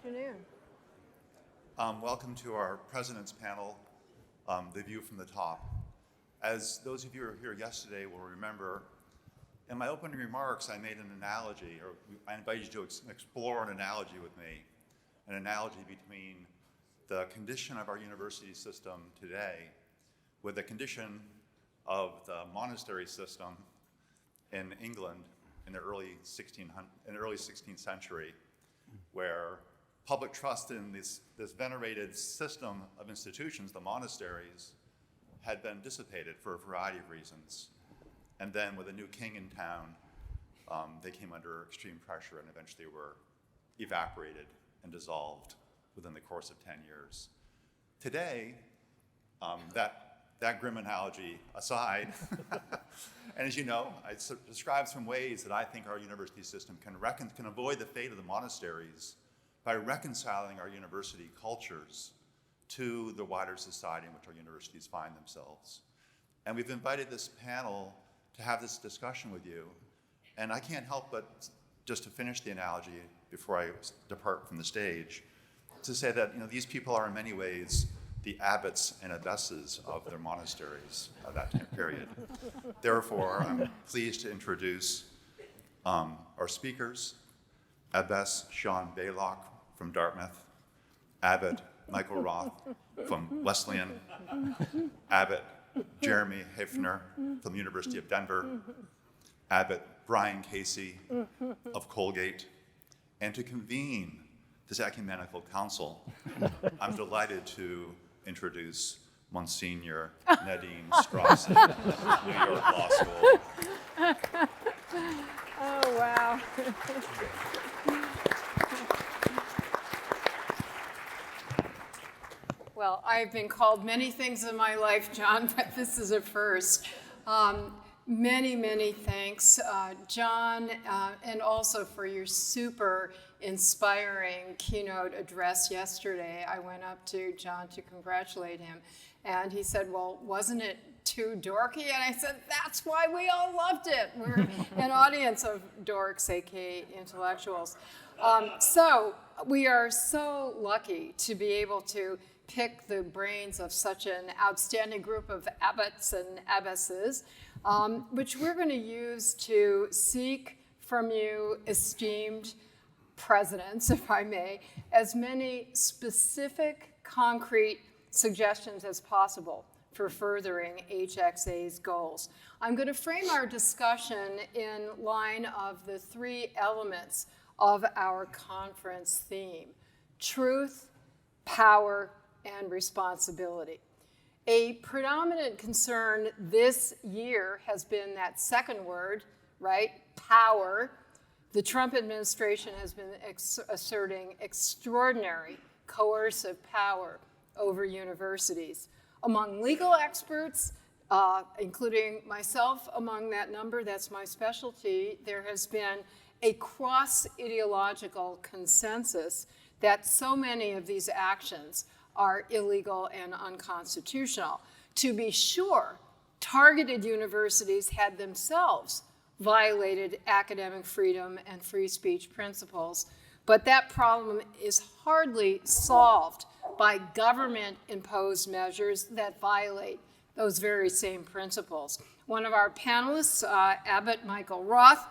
afternoon. Welcome to our President's Panel, The View from the Top. As those of you who were here yesterday will remember, in my opening remarks, I made an analogy, or I invited you to explore an analogy with me, an analogy between the condition of our university system today with the condition of the monastery system in England in the early 16th century, where public trust in this venerated system of institutions, the monasteries, had been dissipated for a variety of reasons. And then with a new king in town, they came under extreme pressure and eventually were evaporated and dissolved within the course of 10 years. Today, that grim analogy aside, and as you know, I describe some ways that I think our university system can avoid the fate of the monasteries by reconciling our university cultures to the wider society in which our universities find themselves. And we've invited this panel to have this discussion with you. And I can't help but, just to finish the analogy before I depart from the stage, to say that these people are in many ways the abbots and abbesses of their monasteries of that time period. Therefore, I'm pleased to introduce our speakers, Abbess Sian Beilock from Dartmouth, Abbot Michael Roth from Wesleyan, Abbot Jeremy Hefner from the University of Denver, Abbot Brian Casey of Colgate, and to convene this ecumenical council, I'm delighted to introduce Monsignor Nadine Strossen, New York Law School. Oh, wow. Well, I've been called many things in my life, John, but this is a first. Many, many thanks, John, and also for your super inspiring keynote address yesterday. I went up to John to congratulate him, and he said, well, wasn't it too dorky? And I said, that's why we all loved it. We're an audience of dorks, aka intellectuals. So we are so lucky to be able to pick the brains of such an outstanding group of abbots and abbesses, which we're going to use to seek from you, esteemed presidents, if I may, as many specific, concrete suggestions as possible for furthering HxA's goals. I'm going to frame our discussion in line of the three elements of our conference theme: truth, power, and responsibility. A predominant concern this year has been that second word, right? Power. The Trump administration has been asserting extraordinary coercive power over universities. Among legal experts, including myself among that number, that's my specialty, there has been a cross-ideological consensus that so many of these actions are illegal and unconstitutional. To be sure, targeted universities had themselves violated academic freedom and free speech principles, but that problem is hardly solved by government-imposed measures that violate those very same principles. One of our panelists, Abbot Michael Roth,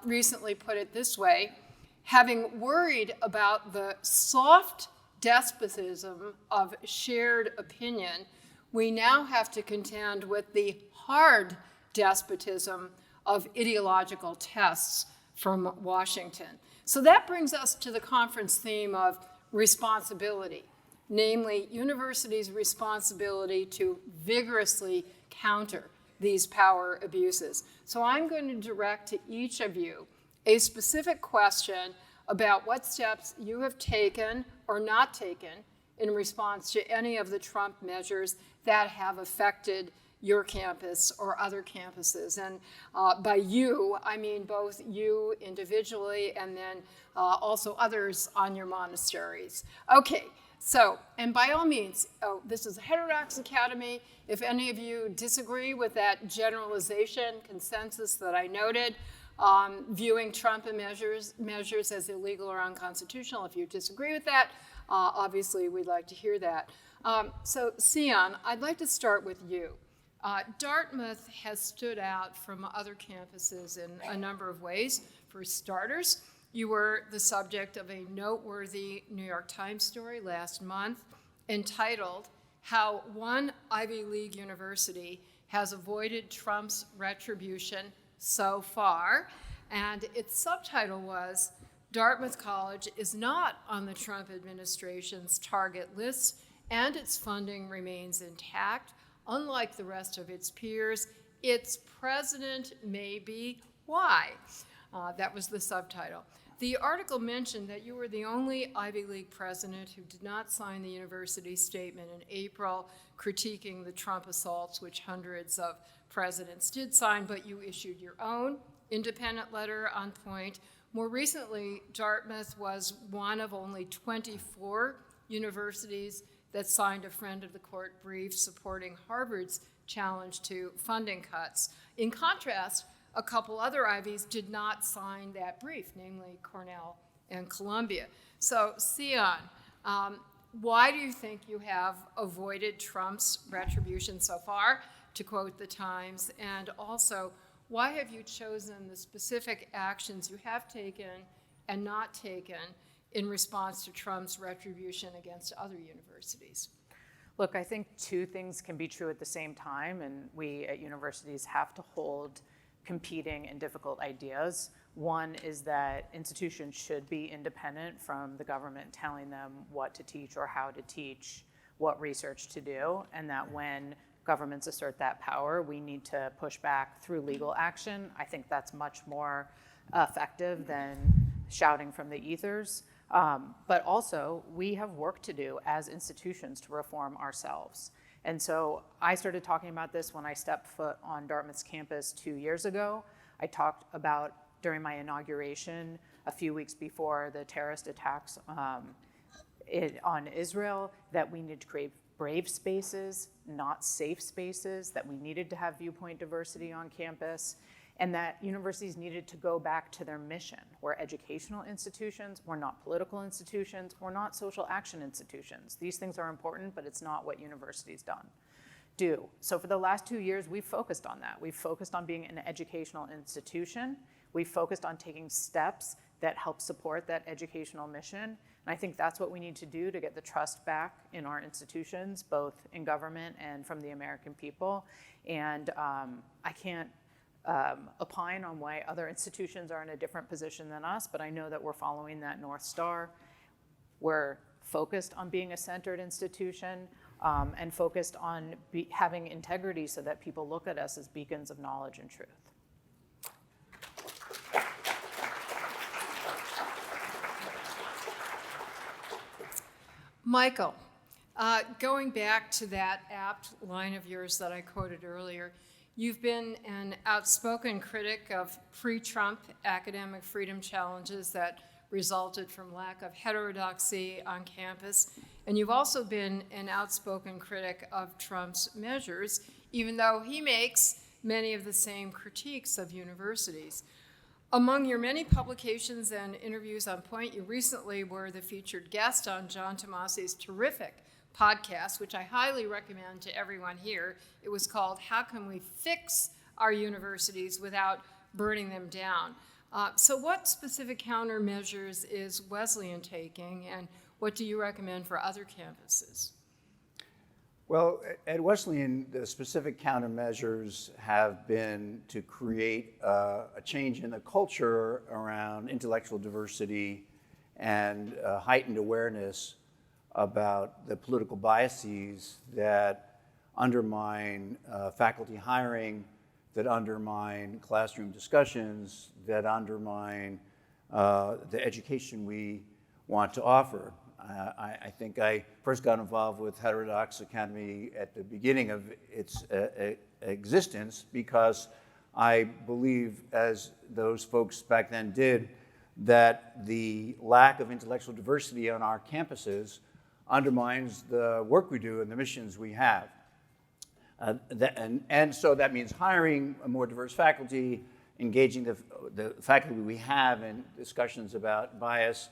recently put it this way: having worried about the soft despotism of shared opinion, we now have to contend with the hard despotism of ideological tests from Washington. So that brings us to the conference theme of responsibility, namely universities' responsibility to vigorously counter these power abuses. So I'm going to direct to each of you a specific question about what steps you have taken or not taken in response to any of the Trump measures that have affected your campus or other campuses. And by you, I mean both you individually and then also others on your monasteries. Okay, so, and by all means, this is a Heterodox Academy. If any of you disagree with that generalization, consensus that I noted, viewing Trump measures as illegal or unconstitutional. If you disagree with that, obviously we'd like to hear that. So Sian, I'd like to start with you. Dartmouth has stood out from other campuses in a number of ways. For starters, you were the subject of a noteworthy New York Times story last month entitled, "How One Ivy League University Has Avoided Trump's Retribution So Far." And its subtitle was, "Dartmouth College is not on the Trump administration's target list, and its funding remains intact. Unlike the rest of its peers, its president may be. Why?" That was the subtitle. The article mentioned that you were the only Ivy League president who did not sign the university statement in April critiquing the Trump assaults, which hundreds of presidents did sign, but you issued your own independent letter on point. More recently, Dartmouth was one of only 24 universities that signed a friend of the court brief supporting Harvard's challenge to funding cuts. In contrast, a couple other Ivies did not sign that brief, namely Cornell and Columbia. So, Sian, why do you think you have avoided Trump's retribution so far, to quote the Times? And also, why have you chosen the specific actions you have taken and not taken in response to Trump's retribution against other universities? Look, I think two things can be true at the same time, and we at universities have to hold competing and difficult ideas. One is that institutions should be independent from the government telling them what to teach or how to teach, what research to do, and that when governments assert that power, we need to push back through legal action. I think that's much more effective than shouting from the ethers. But also, we have work to do as institutions to reform ourselves. And so I started talking about this when I stepped foot on Dartmouth's campus 2 years ago. I talked about during my inauguration a few weeks before the terrorist attacks on Israel that we need to create brave spaces, not safe spaces, that we needed to have viewpoint diversity on campus, and that universities needed to go back to their mission. We're educational institutions, we're not political institutions, we're not social action institutions. These things are important, but it's not what universities do. So for the last 2 years, we've focused on that. We've focused on being an educational institution. We've focused on taking steps that help support that educational mission. And I think that's what we need to do to get the trust back in our institutions, both in government and from the American people. And I can't opine on why other institutions are in a different position than us, but I know that we're following that North Star. We're focused on being a centered institution and focused on having integrity so that people look at us as beacons of knowledge and truth. Michael, going back to that apt line of yours that I quoted earlier, you've been an outspoken critic of pre-Trump academic freedom challenges that resulted from lack of heterodoxy on campus, and you've also been an outspoken critic of Trump's measures, even though he makes many of the same critiques of universities. Among your many publications and interviews on point, you recently were the featured guest on John Tomasi's terrific podcast, which I highly recommend to everyone here. It was called "How Can We Fix Our Universities Without Burning Them Down?" So what specific countermeasures is Wesleyan taking, and what do you recommend for other campuses? Well, at Wesleyan, the specific countermeasures have been to create a change in the culture around intellectual diversity and heightened awareness about the political biases that undermine faculty hiring, that undermine classroom discussions, that undermine the education we want to offer. I think I first got involved with Heterodox Academy at the beginning of its existence because I believe, as those folks back then did, that the lack of intellectual diversity on our campuses undermines the work we do and the missions we have. And so that means hiring a more diverse faculty, engaging the faculty we have in discussions about bias,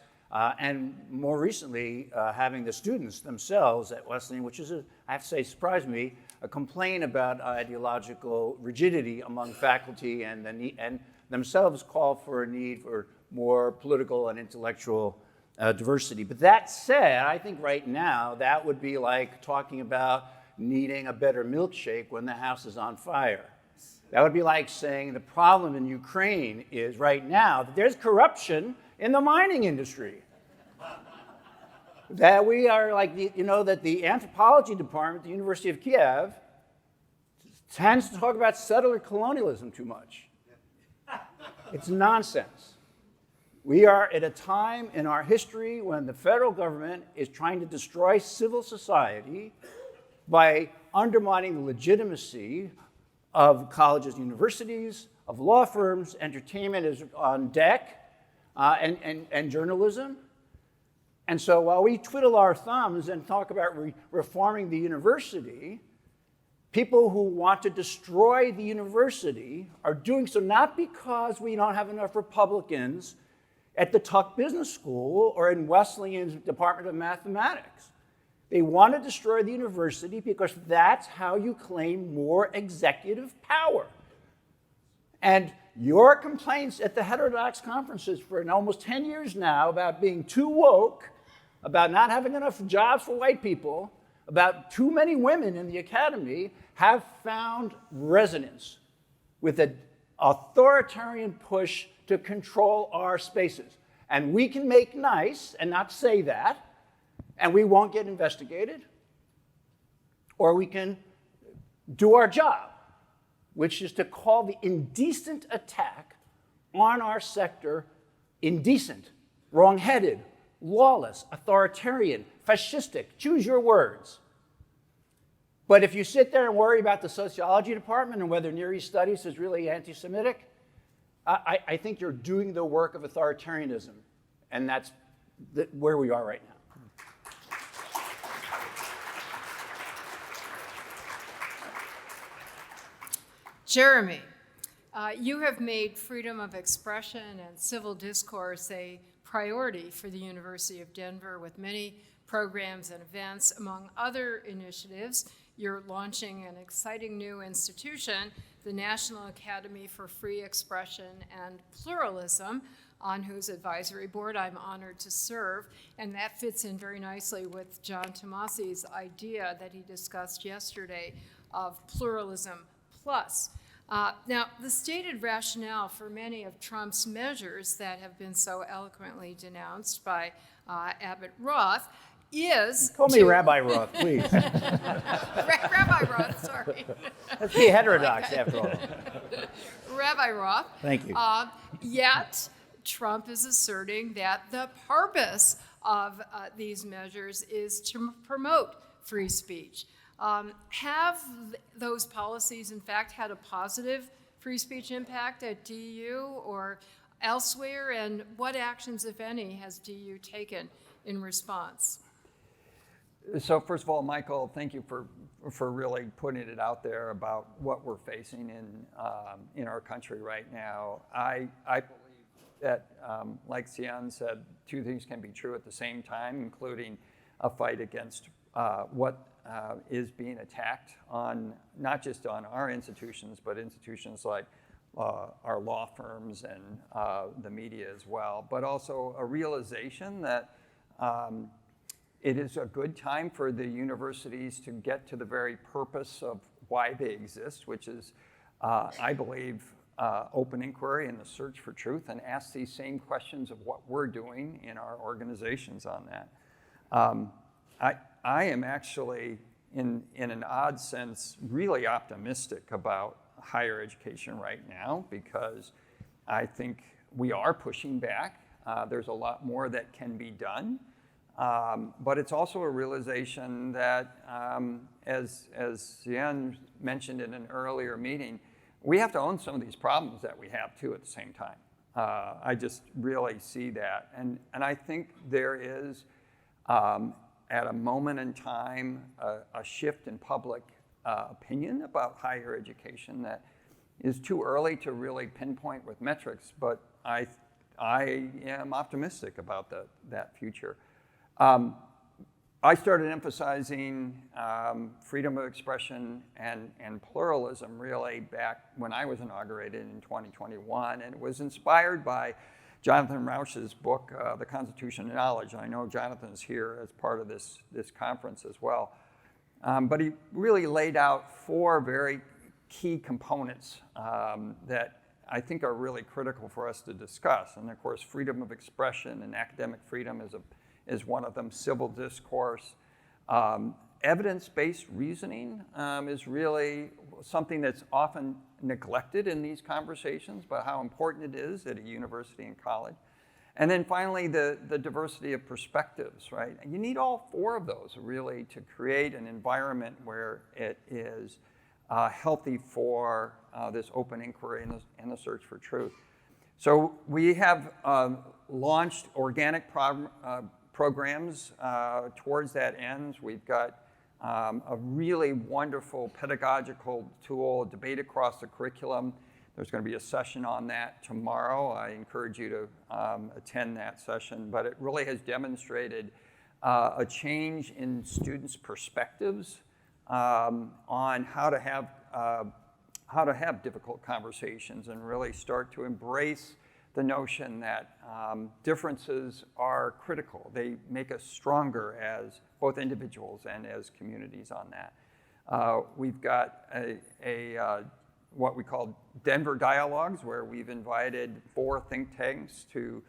and more recently, having the students themselves at Wesleyan, which is, I have to say, surprised me, a complaint about ideological rigidity among faculty and themselves call for a need for more political and intellectual diversity. But that said, I think right now that would be like talking about needing a better milkshake when the house is on fire. That would be like saying the problem in Ukraine is right now that there's corruption in the mining industry. That we are like, that the anthropology department at the University of Kiev tends to talk about settler colonialism too much. It's nonsense. We are at a time in our history when the federal government is trying to destroy civil society by undermining the legitimacy of colleges and universities, of law firms. Entertainment is on deck, and journalism. And so while we twiddle our thumbs and talk about reforming the university, people who want to destroy the university are doing so not because we don't have enough Republicans at the Tuck Business School or in Wesleyan's Department of Mathematics. They want to destroy the university because that's how you claim more executive power. And your complaints at the Heterodox conferences for almost 10 years now about being too woke, about not having enough jobs for white people, about too many women in the academy have found resonance with an authoritarian push to control our spaces. And we can make nice and not say that, and we won't get investigated, or we can do our job, which is to call the indecent attack on our sector indecent, wrong-headed, lawless, authoritarian, fascistic, choose your words. But if you sit there and worry about the sociology department and whether Near East Studies is really anti-Semitic, I think you're doing the work of authoritarianism, and that's where we are right now. Jeremy, you have made freedom of expression and civil discourse a priority for the University of Denver with many programs and events. Among other initiatives, you're launching an exciting new institution, the National Academy for Free Expression and Pluralism, on whose advisory board I'm honored to serve. And that fits in very nicely with John Tomasi's idea that he discussed yesterday of pluralism plus. Now, the stated rationale for many of Trump's measures that have been so eloquently denounced by Abbott Roth is Call me Rabbi Roth, please. Rabbi Roth, sorry. Let's be heterodox after all. Rabbi Roth. Thank you. Yet, Trump is asserting that the purpose of these measures is to promote free speech. Have those policies, in fact, had a positive free speech impact at DU or elsewhere? And what actions, if any, has DU taken in response? So first of all, Michael, thank you for really putting it out there about what we're facing in our country right now. I believe that, like Sian said, two things can be true at the same time, including a fight against what is being attacked on, not just on our institutions, but institutions like our law firms and the media as well, but also a realization that it is a good time for the universities to get to the very purpose of why they exist, which is, I believe, open inquiry and the search for truth, and ask these same questions of what we're doing in our organizations on that. I am actually, in an odd sense, really optimistic about higher education right now, because I think we are pushing back. There's a lot more that can be done. But it's also a realization that, as Sian mentioned in an earlier meeting, we have to own some of these problems that we have too at the same time. I just really see that. And I think there is, at a moment in time, a shift in public opinion about higher education that is too early to really pinpoint with metrics, but I am optimistic about that future. I started emphasizing freedom of expression and pluralism really back when I was inaugurated in 2021, and it was inspired by Jonathan Rauch's book, The Constitution of Knowledge. I know Jonathan's here as part of this conference as well. But he really laid out 4 very key components that I think are really critical for us to discuss. And of course, freedom of expression and academic freedom is one of them. Civil discourse. Evidence-based reasoning is really something that's often neglected in these conversations, but how important it is at a university and college. And then finally, the diversity of perspectives, right? And you need all 4 of those really to create an environment where it is healthy for this open inquiry and the search for truth. So we have launched organic programs towards that end. We've got a really wonderful pedagogical tool, debate across the curriculum. There's going to be a session on that tomorrow. I encourage you to attend that session. But it really has demonstrated a change in students' perspectives on how to have difficult conversations and really start to embrace the notion that differences are critical. They make us stronger as both individuals and as communities on that. We've got what we call Denver Dialogues, where we've invited 4 think tanks to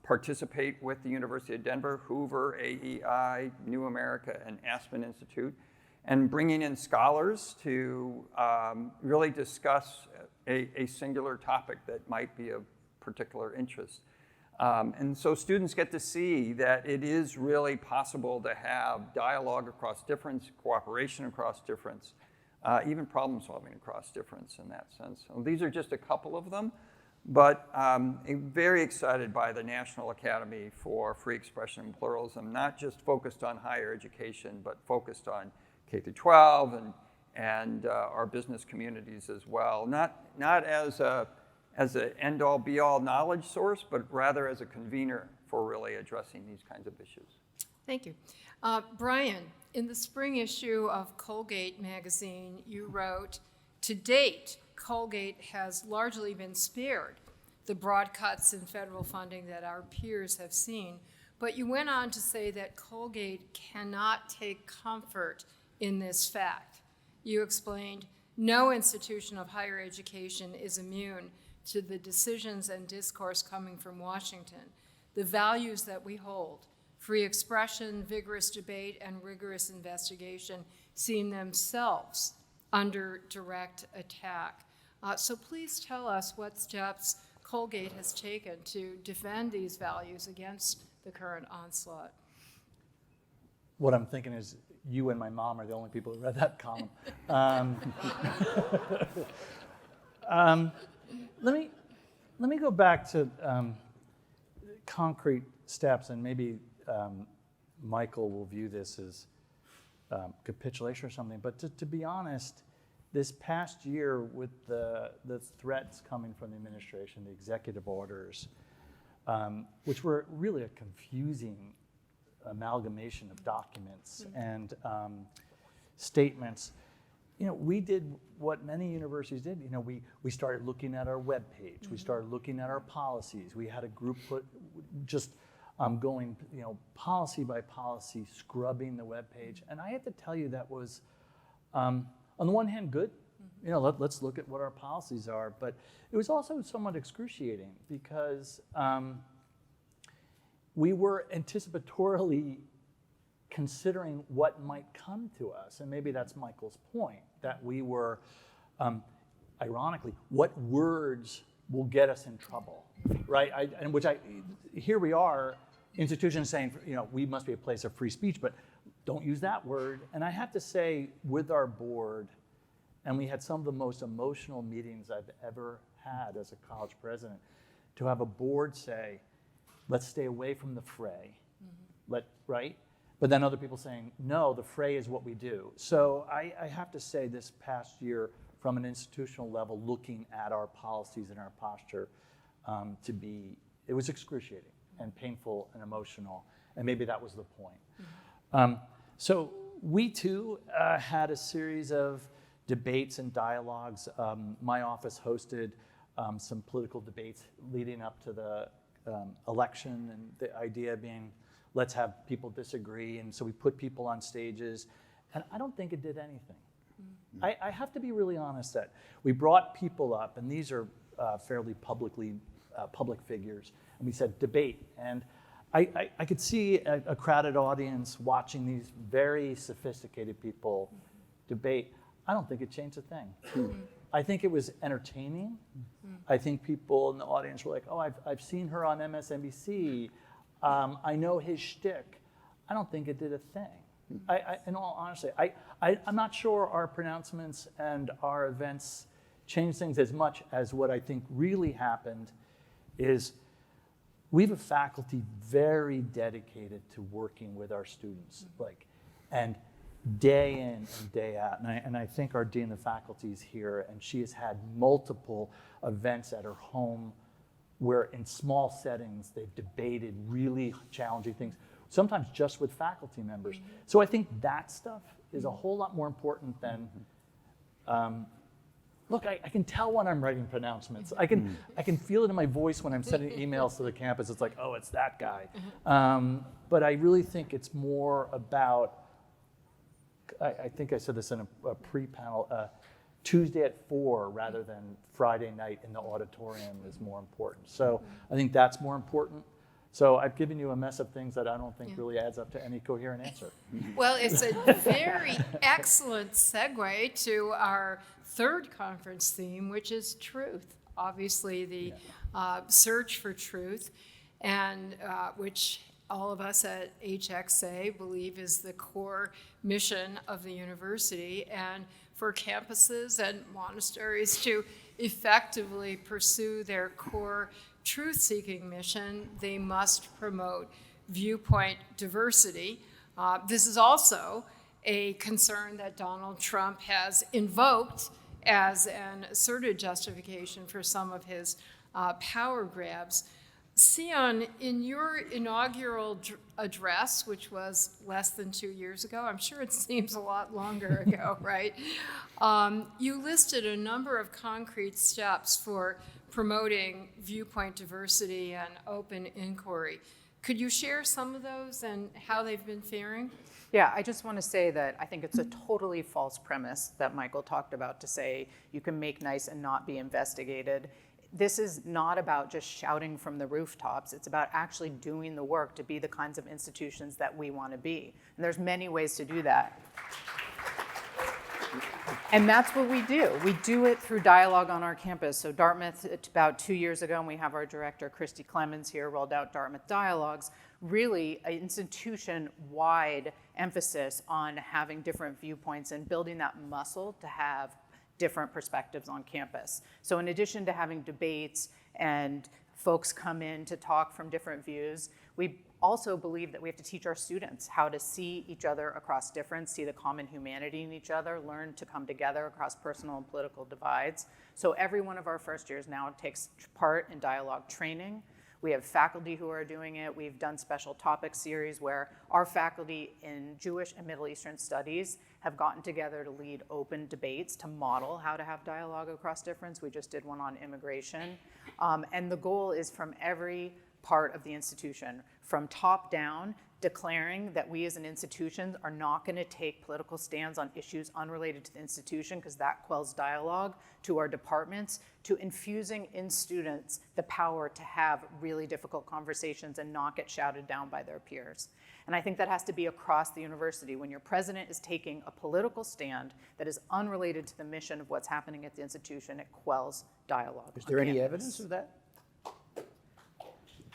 participate with the University of Denver, Hoover, AEI, New America, and Aspen Institute, and bringing in scholars to really discuss a singular topic that might be of particular interest. And so students get to see that it is really possible to have dialogue across difference, cooperation across difference, even problem solving across difference in that sense. So these are just a couple of them, but I'm very excited by the National Academy for Free Expression and Pluralism, not just focused on higher education, but focused on K-12 and our business communities as well. Not as an end-all, be-all knowledge source, but rather as a convener for really addressing these kinds of issues. Thank you. Brian, in the spring issue of Colgate magazine, you wrote, "To date, Colgate has largely been spared the broad cuts in federal funding that our peers have seen." But you went on to say that Colgate cannot take comfort in this fact. You explained, "No institution of higher education is immune to the decisions and discourse coming from Washington. The values that we hold, free expression, vigorous debate, and rigorous investigation, seem themselves under direct attack." So please tell us what steps Colgate has taken to defend these values against the current onslaught. What I'm thinking is you and my mom are the only people who read that column. Let me go back to concrete steps, and maybe Michael will view this as capitulation or something. But to be honest, this past year with the threats coming from the administration, the executive orders, which were really a confusing amalgamation of documents and statements, we did what many universities did. We started looking at our webpage. We started looking at our policies. We had a group going, policy by policy, scrubbing the webpage. And I have to tell you that was, on the one hand, good. Let's look at what our policies are. But it was also somewhat excruciating because we were anticipatorily considering what might come to us. And maybe that's Michael's point, that we were, ironically, what words will get us in trouble, right? Here we are, institutions saying, we must be a place of free speech, but don't use that word. And I have to say, with our board, and we had some of the most emotional meetings I've ever had as a college president, to have a board say, let's stay away from the fray, right? But then other people saying, no, the fray is what we do. So I have to say this past year from an institutional level, looking at our policies and our posture it was excruciating and painful and emotional, and maybe that was the point. So we too had a series of debates and dialogues. My office hosted some political debates leading up to the election, and the idea being, let's have people disagree, and so we put people on stages, and I don't think it did anything. I have to be really honest that we brought people up, and these are fairly public figures, and we said debate, and I could see a crowded audience watching these very sophisticated people debate. I don't think it changed a thing. I think it was entertaining. I think people in the audience were like, oh, I've seen her on MSNBC. I know his shtick. I don't think it did a thing. In all honesty, I'm not sure our pronouncements and our events changed things as much as what I think really happened is we have a faculty very dedicated to working with our students, and day in and day out. And I think our dean of faculty is here, and she has had multiple events at her home where in small settings they've debated really challenging things, sometimes just with faculty members. So I think that stuff is a whole lot more important than, look, I can tell when I'm writing pronouncements. I can feel it in my voice when I'm sending emails to the campus. It's like, oh, it's that guy. But I really think it's more about, I think I said this in a pre-panel, Tuesday at 4 rather than Friday night in the auditorium is more important. So I think that's more important. So I've given you a mess of things that I don't think really adds up to any coherent answer. Well, it's a very excellent segue to our third conference theme, which is truth. Obviously, the search for truth, and which all of us at HxA believe is the core mission of the university, and for campuses and monasteries to effectively pursue their core truth-seeking mission, they must promote viewpoint diversity. This is also a concern that Donald Trump has invoked as an asserted justification for some of his power grabs. Sian, in your inaugural address, which was less than 2 years ago, I'm sure it seems a lot longer ago, right? You listed a number of concrete steps for promoting viewpoint diversity and open inquiry. Could you share some of those and how they've been faring? Yeah, I just want to say that I think it's a totally false premise that Michael talked about to say you can make nice and not be investigated. This is not about just shouting from the rooftops. It's about actually doing the work to be the kinds of institutions that we want to be. And there's many ways to do that. And that's what we do. We do it through dialogue on our campus. So Dartmouth, about 2 years ago, and we have our director, Christy Clemens here, rolled out Dartmouth Dialogues, really an institution-wide emphasis on having different viewpoints and building that muscle to have different perspectives on campus. So in addition to having debates and folks come in to talk from different views, we also believe that we have to teach our students how to see each other across difference, see the common humanity in each other, learn to come together across personal and political divides. So every one of our first years now takes part in dialogue training. We have faculty who are doing it. We've done special topic series where our faculty in Jewish and Middle Eastern studies have gotten together to lead open debates to model how to have dialogue across difference. We just did one on immigration. And the goal is from every part of the institution, from top down, declaring that we as an institution are not going to take political stands on issues unrelated to the institution because that quells dialogue, to our departments, to infusing in students the power to have really difficult conversations and not get shouted down by their peers. And I think that has to be across the university. When your president is taking a political stand that is unrelated to the mission of what's happening at the institution, it quells dialogue. Is there any evidence of that?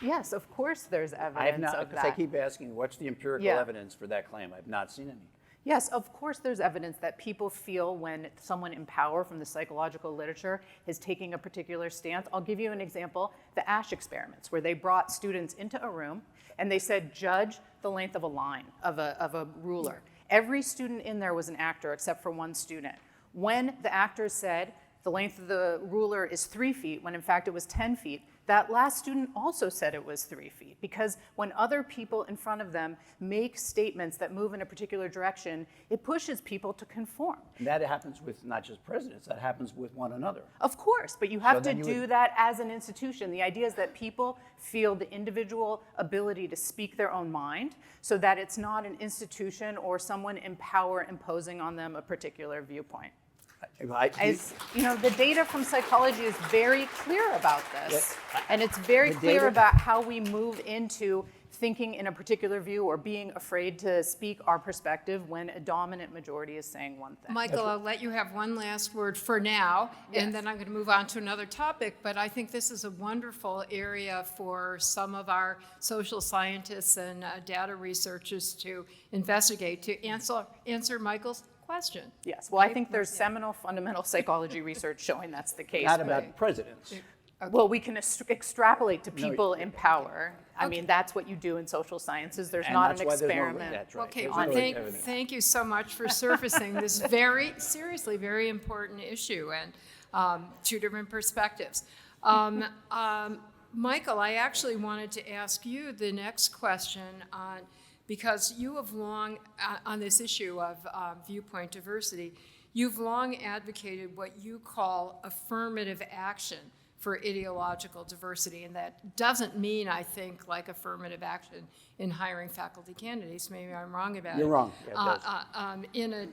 Yes, of course there's evidence I have not, of because that. I keep asking, what's the empirical evidence for that claim? I've not seen any. Yes, of course there's evidence that people feel when someone in power from the psychological literature is taking a particular stance. I'll give you an example, the Ash experiments, where they brought students into a room and they said, judge the length of a line, of a ruler. Every student in there was an actor except for one student. When the actors said the length of the ruler is 3 feet, when in fact it was 10 feet, that last student also said it was 3 feet, because when other people in front of them make statements that move in a particular direction, it pushes people to conform. And that happens with not just presidents, that happens with one another. Of course, but you have to then you do would- that as an institution. The idea is that people feel the individual ability to speak their own mind, so that it's not an institution or someone in power imposing on them a particular viewpoint. As you know, the data from psychology is very clear about this, and it's very the clear data- about how we move into thinking in a particular view or being afraid to speak our perspective when a dominant majority is saying one thing. Michael, I'll let you have one last word for now, Yes. and then I'm going to move on to another topic. But I think this is a wonderful area for some of our social scientists and data researchers to investigate, to answer Michael's question. Yes, well, I think there's seminal fundamental psychology research showing that's the case. Not about presidents. Well, we can extrapolate to people in power. I mean, that's what you do in social sciences. There's And not that's an why there's no- experiment. that's right. Okay, There's well, no thank, evidence. thank you so much for surfacing this very, seriously, very important issue and two different perspectives. Michael, I actually wanted to ask you the next question on, because you have long, on this issue of viewpoint diversity, you've long advocated what you call affirmative action for ideological diversity, and that doesn't mean, I think, like affirmative action in hiring faculty candidates. Maybe I'm wrong about it. You're wrong. Yeah, it does.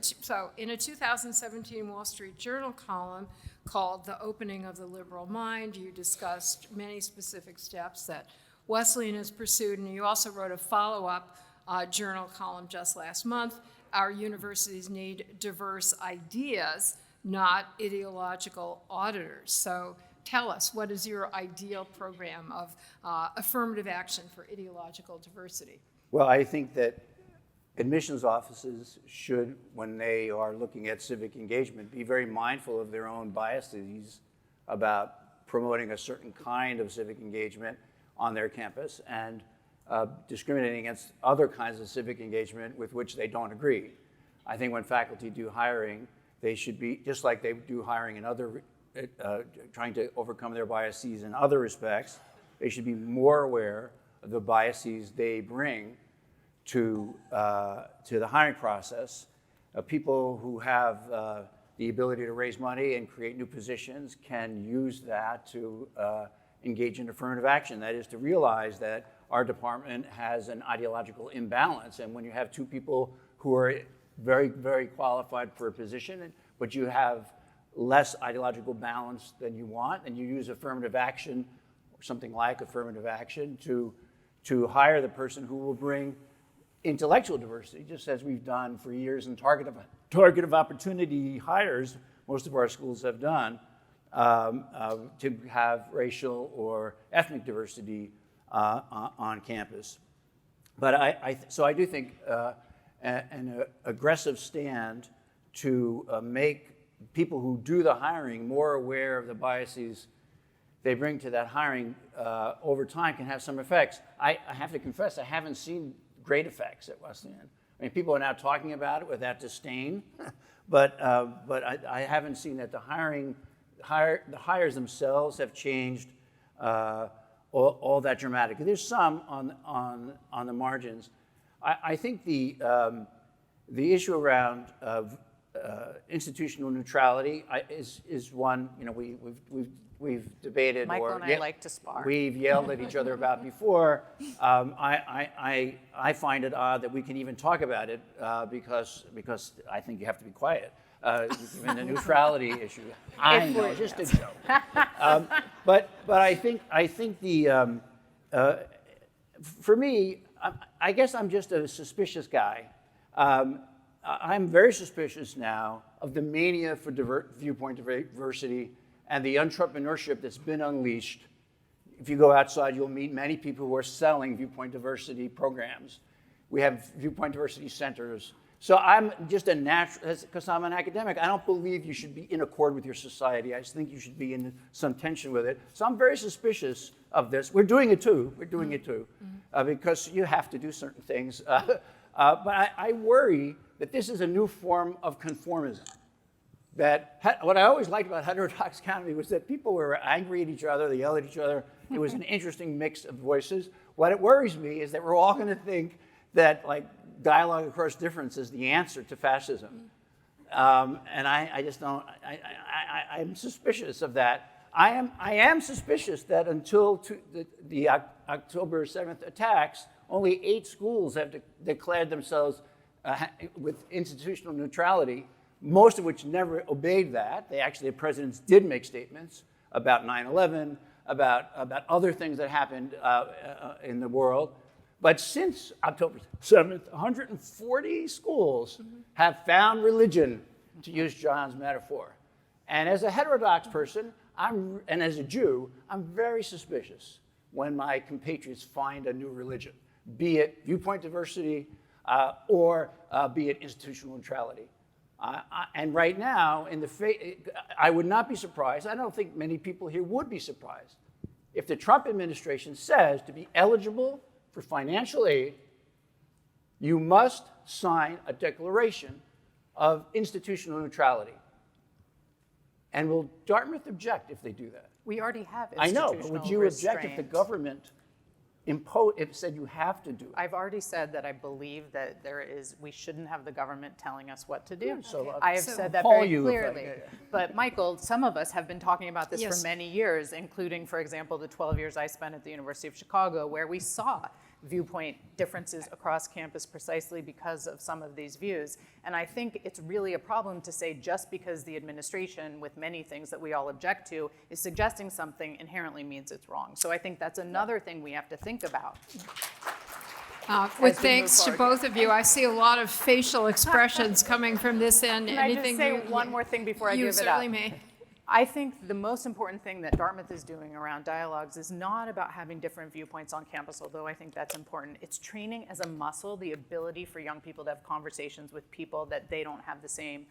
In a 2017 Wall Street Journal column called "The Opening of the Liberal Mind," you discussed many specific steps that Wesleyan has pursued, and you also wrote a follow-up journal column just last month. Our universities need diverse ideas, not ideological auditors. So tell us, what is your ideal program of affirmative action for ideological diversity? Well, I think that admissions offices should, when they are looking at civic engagement, be very mindful of their own biases about promoting a certain kind of civic engagement on their campus and discriminating against other kinds of civic engagement with which they don't agree. I think when faculty do hiring, they should be, just like they do hiring in other, trying to overcome their biases in other respects, they should be more aware of the biases they bring to the hiring process. People who have the ability to raise money and create new positions can use that to engage in affirmative action. That is to realize that our department has an ideological imbalance, and when you have two people who are very, very qualified for a position, but you have less ideological balance than you want, and you use affirmative action, or something like affirmative action, to hire the person who will bring intellectual diversity, just as we've done for years in targeted opportunity hires, most of our schools have done, to have racial or ethnic diversity on campus. But so I do think an aggressive stand to make people who do the hiring more aware of the biases they bring to that hiring over time can have some effects. I have to confess, I haven't seen great effects at Wesleyan. I mean, people are now talking about it without disdain, but I haven't seen that the hires themselves have changed all that dramatically. There's some on the margins. I think the issue around institutional neutrality is one, you know, we've debated. Michael and I like to spar. We've yelled at each other about before. I find it odd that we can even talk about it because I think you have to be quiet. Given the neutrality issue, I know, just a joke. But I think the for me, I guess I'm just a suspicious guy. I'm very suspicious now of the mania for viewpoint diversity and the entrepreneurship that's been unleashed. If you go outside, you'll meet many people who are selling viewpoint diversity programs. We have viewpoint diversity centers. So I'm just a natural, because I'm an academic, I don't believe you should be in accord with your society. I just think you should be in some tension with it. So I'm very suspicious of this. We're doing it too. Because you have to do certain things. But I worry that this is a new form of conformism. that what I always liked about Heterodox Academy was that people were angry at each other, they yelled at each other. It was an interesting mix of voices. What it worries me is that we're all going to think that like dialogue across difference is the answer to fascism. And I just don't, I'm suspicious of that. I am suspicious that until the October 7th attacks, only 8 schools have declared themselves with institutional neutrality, most of which never obeyed that. The presidents did make statements about 9/11, about other things that happened in the world. But since October 7th, 140 schools have found religion, to use John's metaphor. And as a heterodox person, and as a Jew, I'm very suspicious when my compatriots find a new religion, be it viewpoint diversity or be it institutional neutrality. And right now, I would not be surprised, I don't think many people here would be surprised, if the Trump administration says to be eligible for financial aid, you must sign a declaration of institutional neutrality. And will Dartmouth object if they do that? We already have I know, institutional but would you object if the restraint. government said you have to do it? I've already said that I believe that we shouldn't have the government telling us what to do. Yeah, so, I have so said that call very you if I- clearly. yeah, yeah. But Michael, some of us have been talking about this Yes. for many years, including, for example, the 12 years I spent at the University of Chicago, where we saw viewpoint differences across campus precisely because of some of these views. And I think it's really a problem to say just because the administration, with many things that we all object to, is suggesting something inherently means it's wrong. So I think that's another thing we have to think about. With As we move thanks to forward. both of you, I see a lot of facial expressions coming from this end. Can I just Anything say you- one more thing before I you give it up? certainly may. I think the most important thing that Dartmouth is doing around dialogues is not about having different viewpoints on campus, although I think that's important. It's training as a muscle, the ability for young people to have conversations with people that they don't have the same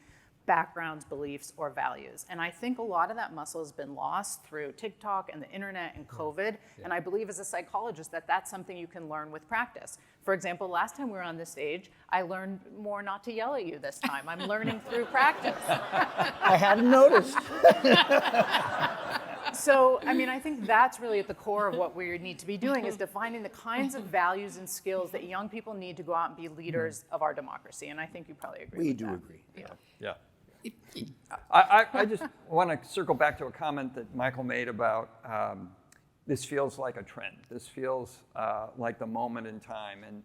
backgrounds, beliefs, or values. And I think a lot of that muscle has been lost through TikTok and the internet and COVID. And I believe as a psychologist that that's something you can learn with practice. For example, last time we were on this stage, I learned more not to yell at you this time. I'm learning through practice. I hadn't noticed. So, I mean, I think that's really at the core of what we need to be doing is defining the kinds of values and skills that young people need to go out and be leaders of our democracy. And I think you probably agree We with do that. agree. Yeah. I just want to circle back to a comment that Michael made about this feels like a trend. This feels like the moment in time. And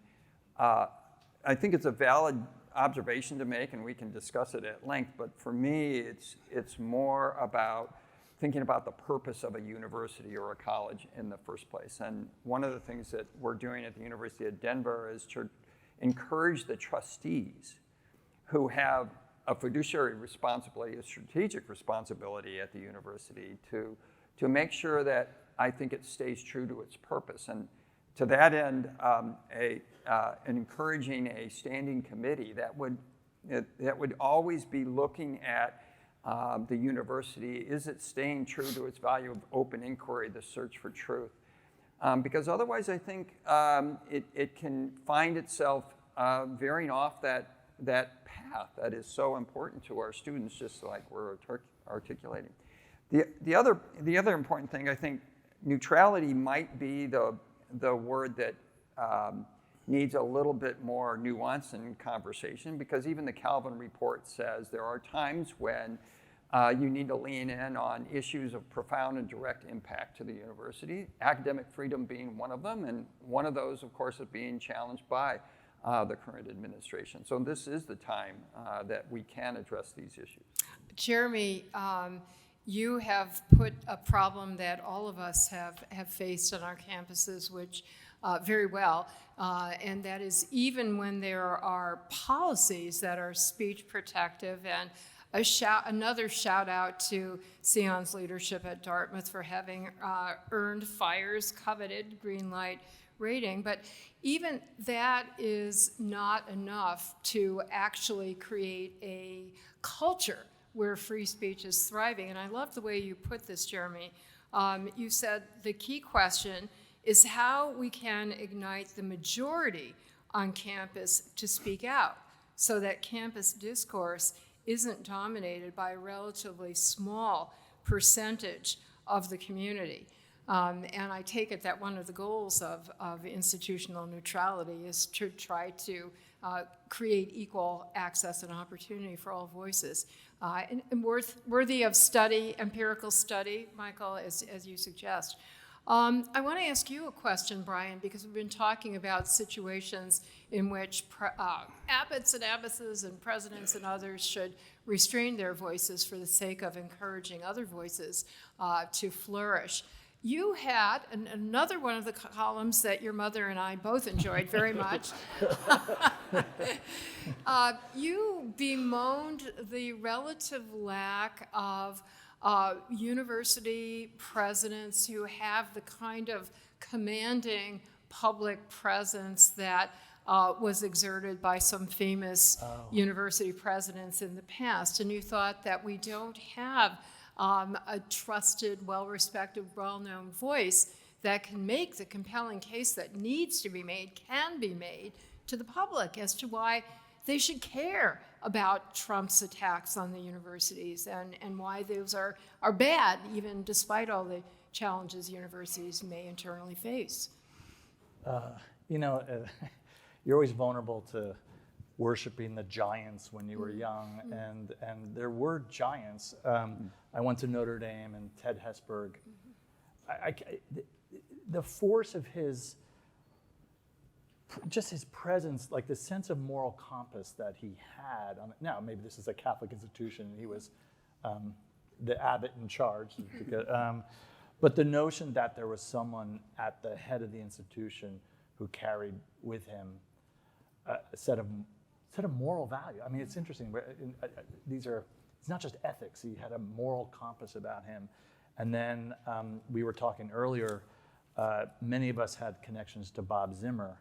I think it's a valid observation to make, and we can discuss it at length. But for me, it's more about thinking about the purpose of a university or a college in the first place. And one of the things that we're doing at the University of Denver is to encourage the trustees who have a fiduciary responsibility, a strategic responsibility at the university to make sure that I think it stays true to its purpose. And to that end, encouraging a standing committee that would always be looking at the university, is it staying true to its value of open inquiry, the search for truth? Because otherwise I think it can find itself veering off that path that is so important to our students, just like we're articulating. The other important thing, I think neutrality might be the word that needs a little bit more nuance and conversation, because even the Calvin report says there are times when you need to lean in on issues of profound and direct impact to the university, academic freedom being one of them, and one of those, of course, is being challenged by the current administration. So this is the time that we can address these issues. Jeremy, you have put a problem that all of us have faced on our campuses, which very well, and that is even when there are policies that are speech protective. And another shout out to Sian's leadership at Dartmouth for having earned FIRE's coveted green light rating. But even that is not enough to actually create a culture where free speech is thriving. And I love the way you put this, Jeremy. You said the key question is how we can ignite the majority on campus to speak out so that campus discourse isn't dominated by a relatively small percentage of the community. And I take it that one of the goals of institutional neutrality is to try to create equal access and opportunity for all voices. And worthy of study, empirical study, Michael, as you suggest. I want to ask you a question, Brian, because we've been talking about situations in which abbots and abbesses and presidents and others should restrain their voices for the sake of encouraging other voices to flourish. You had another one of the columns that your mother and I both enjoyed very much. You bemoaned the relative lack of university presidents who have the kind of commanding public presence that was exerted by some famous university presidents in the past. And you thought that we don't have a trusted, well-respected, well-known voice that can make the compelling case that needs to be made, can be made to the public as to why they should care about Trump's attacks on the universities and why those are bad, even despite all the challenges universities may internally face. You're always vulnerable to worshiping the giants when you were young, and there were giants. I went to Notre Dame and Ted Hesburgh. The force of his presence, like the sense of moral compass that he had. Now, maybe this is a Catholic institution, and he was the abbot in charge. But the notion that there was someone at the head of the institution who carried with him a set of moral value. I mean, it's interesting. It's not just ethics. He had a moral compass about him. And then we were talking earlier, many of us had connections to Bob Zimmer.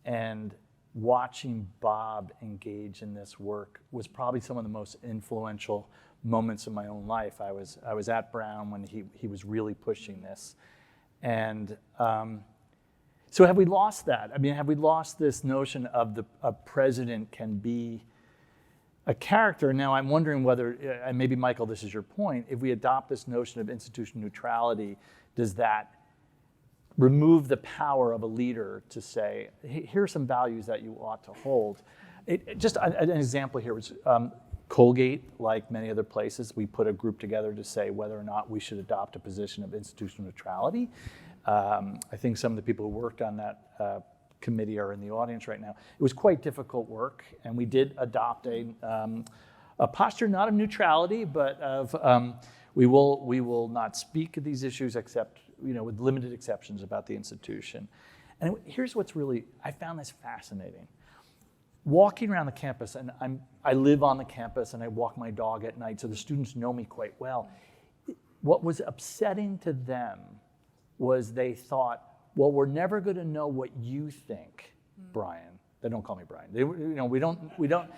And watching Bob engage in this work was probably some of the most influential moments of my own life. I was at Brown when he was really pushing this. And so have we lost that? I mean, have we lost this notion of a president can be a character? Now, I'm wondering whether, and maybe Michael, this is your point, if we adopt this notion of institutional neutrality, does that remove the power of a leader to say, here are some values that you ought to hold? Just an example here was Colgate, like many other places, we put a group together to say whether or not we should adopt a position of institutional neutrality. I think some of the people who worked on that committee are in the audience right now. It was quite difficult work, and we did adopt a posture not of neutrality, but of we will not speak of these issues except with limited exceptions about the institution. And here's what's really, I found this fascinating. Walking around the campus, and I live on the campus and I walk my dog at night, so the students know me quite well. What was upsetting to them was they thought, well, we're never going to know what you think, Brian. They don't call me Brian. We don't.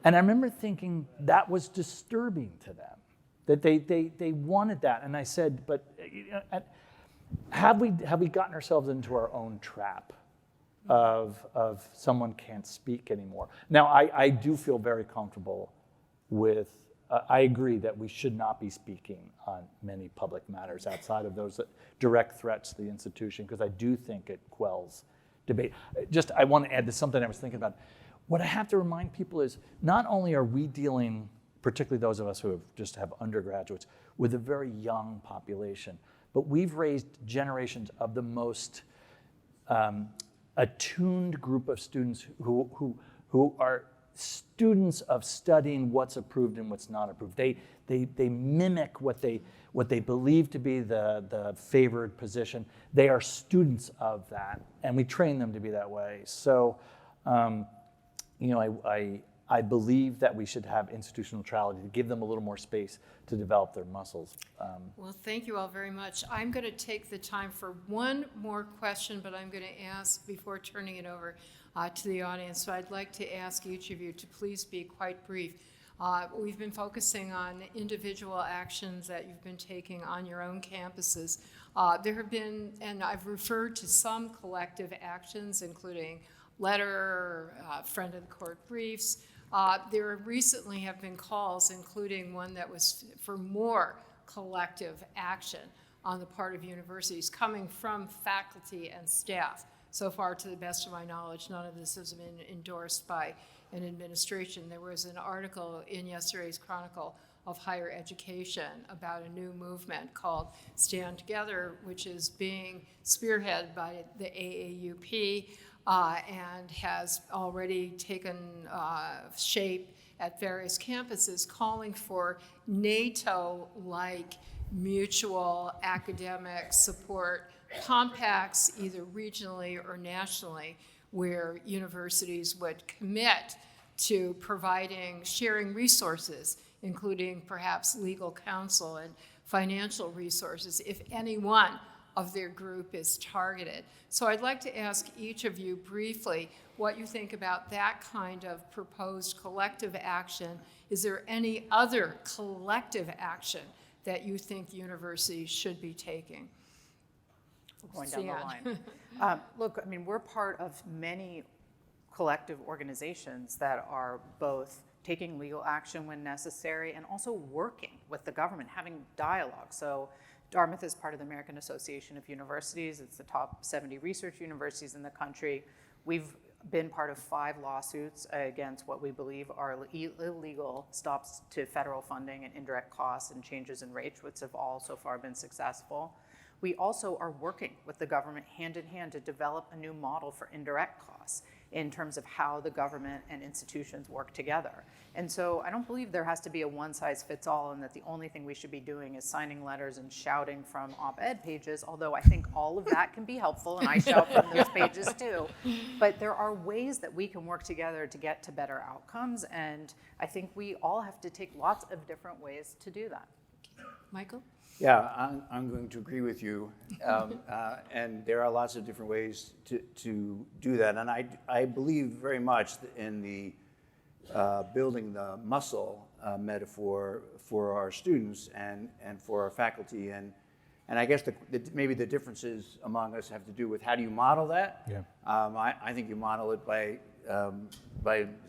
And I remember thinking that was disturbing to them, that they wanted that. And I said, but have we gotten ourselves into our own trap of someone can't speak anymore? Now, I do feel very comfortable with. I agree that we should not be speaking on many public matters outside of those direct threats to the institution, because I do think it quells debate. I want to add to something I was thinking about. What I have to remind people is not only are we dealing, particularly those of us who have undergraduates, with a very young population, but we've raised generations of the most attuned group of students who are students of studying what's approved and what's not approved. They mimic what they believe to be the favored position. They are students of that, and we train them to be that way. So, I believe that we should have institutional neutrality to give them a little more space to develop their muscles. Well, thank you all very much. I'm going to take the time for one more question, but I'm going to ask before turning it over to the audience. So I'd like to ask each of you to please be quite brief. We've been focusing on individual actions that you've been taking on your own campuses. There have been, and I've referred to some collective actions, including letter, friend of the court briefs. There recently have been calls, including one that was for more collective action on the part of universities coming from faculty and staff. So far, to the best of my knowledge, none of this has been endorsed by an administration. There was an article in yesterday's Chronicle of Higher Education about a new movement called Stand Together, which is being spearheaded by the AAUP and has already taken shape at various campuses, calling for NATO-like mutual academic support compacts, either regionally or nationally, where universities would commit to providing, sharing resources, including perhaps legal counsel and financial resources, if any one of their group is targeted. So I'd like to ask each of you briefly what you think about that kind of proposed collective action. Is there any other collective action that you think universities should be taking? Going down the Sian. line. Look, I mean, we're part of many collective organizations that are both taking legal action when necessary and also working with the government, having dialogue. So Dartmouth is part of the American Association of Universities. It's the top 70 research universities in the country. We've been part of 5 lawsuits against what we believe are illegal stops to federal funding and indirect costs and changes in rates, which have all so far been successful. We also are working with the government hand in hand to develop a new model for indirect costs in terms of how the government and institutions work together. And so I don't believe there has to be a one-size-fits-all and that the only thing we should be doing is signing letters and shouting from op-ed pages, although I think all of that can be helpful, and I shout from those pages too. But there are ways that we can work together to get to better outcomes, and I think we all have to take lots of different ways to do that. Michael? Yeah, I'm going to agree with you. And there are lots of different ways to do that. And I believe very much in the building the muscle metaphor for our students and for our faculty. And I guess maybe the differences among us have to do with how do you model that? Yeah. I think you model it by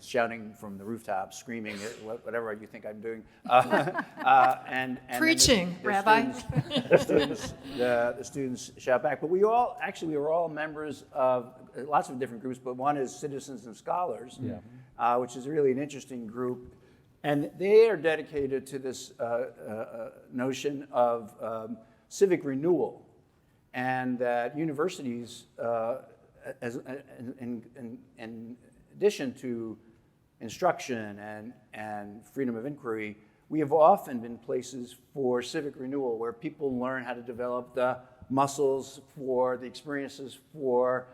shouting from the rooftops, screaming, whatever you think I'm doing. And Preaching, Rabbi. The students shout back. But we were all members of lots of different groups, but one is Citizens and Scholars, which is really an interesting group. And they are dedicated to this notion of civic renewal, and that universities, in addition to instruction and freedom of inquiry, we have often been places for civic renewal where people learn how to develop the muscles for the experiences for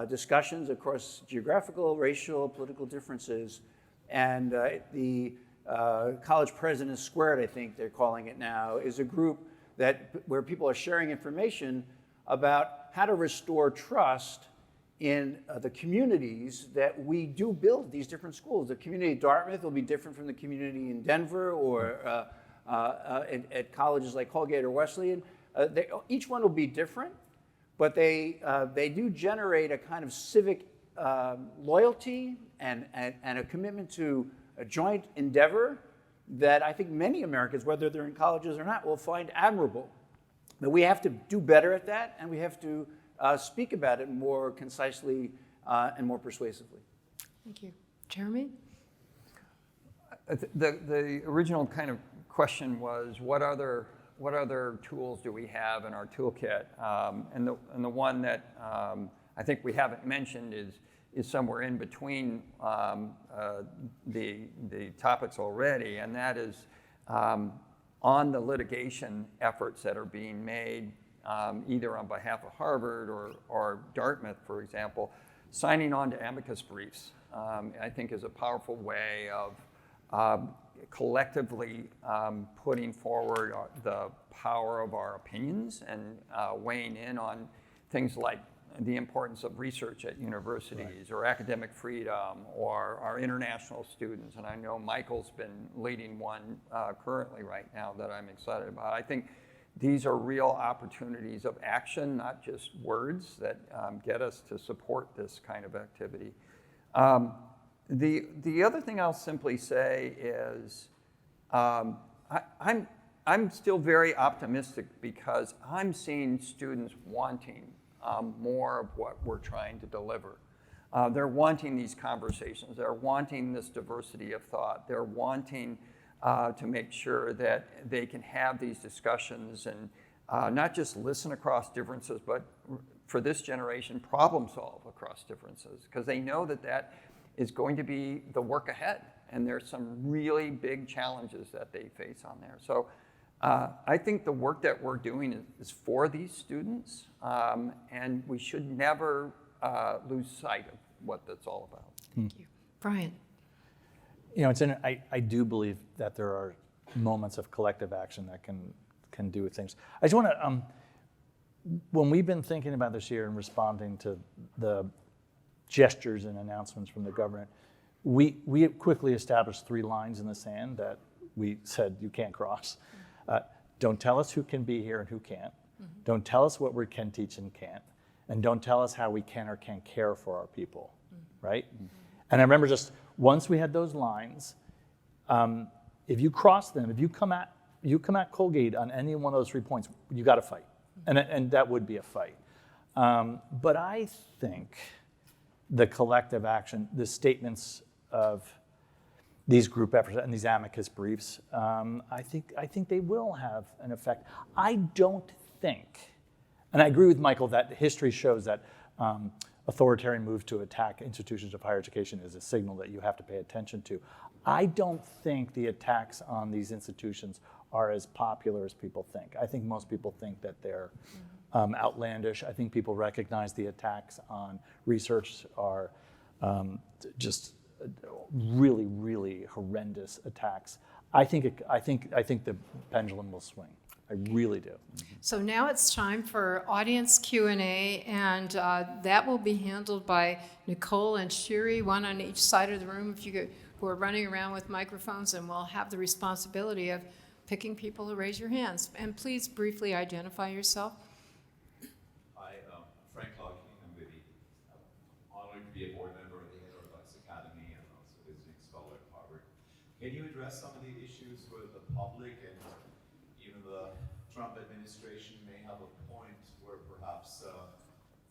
discussions across geographical, racial, political differences. And the College Presidents Squared, I think they're calling it now, is a group where people are sharing information about how to restore trust in the communities that we do build these different schools. The community at Dartmouth will be different from the community in Denver or at colleges like Colgate or Wesleyan. Each one will be different, but they do generate a kind of civic loyalty and a commitment to a joint endeavor that I think many Americans, whether they're in colleges or not, will find admirable. But we have to do better at that, and we have to speak about it more concisely and more persuasively. Thank you. Jeremy? The original kind of question was, what other tools do we have in our toolkit? And the one that I think we haven't mentioned is somewhere in between the topics already, and that is on the litigation efforts that are being made, either on behalf of Harvard or Dartmouth, for example. Signing on to amicus briefs, I think, is a powerful way of collectively putting forward the power of our opinions and weighing in on things like the importance of research at universities, or academic freedom, or our international students. And I know Michael's been leading one currently right now that I'm excited about. I think these are real opportunities of action, not just words, that get us to support this kind of activity. The other thing I'll simply say is I'm still very optimistic because I'm seeing students wanting more of what we're trying to deliver. They're wanting these conversations. They're wanting this diversity of thought. They're wanting to make sure that they can have these discussions and not just listen across differences, but for this generation, problem solve across differences, because they know that that is going to be the work ahead. And there's some really big challenges that they face on there. So I think the work that we're doing is for these students, and we should never lose sight of what that's all about. Thank you. Brian. You know, I do believe that there are moments of collective action that can do things. I just want to, when we've been thinking about this year and responding to the gestures and announcements from the government, we quickly established 3 lines in the sand that we said you can't cross. Don't tell us who can be here and who can't. Don't tell us what we can teach and can't. And don't tell us how we can or can't care for our people, right? And I remember just once we had those lines, if you cross them, if you come at Colgate on any one of those 3 points, you got to fight, and that would be a fight. But I think the collective action, the statements of these group efforts and these amicus briefs, I think they will have an effect. I don't think, and I agree with Michael that history shows that authoritarian move to attack institutions of higher education is a signal that you have to pay attention to. I don't think the attacks on these institutions are as popular as people think. I think most people think that they're outlandish. I think people recognize the attacks on research are just really, really horrendous attacks. I think the pendulum will swing. I really do. So now it's time for audience Q&A, and that will be handled by Nicole and Shiri, one on each side of the room, who are running around with microphones, and we'll have the responsibility of picking people who raise your hands. And please briefly identify yourself. Hi, Frank Locking. I'm really honored to be a board member of the Heterodox Academy and also visiting scholar at Harvard. Can you address some of the issues where the public and even the Trump administration may have a point where perhaps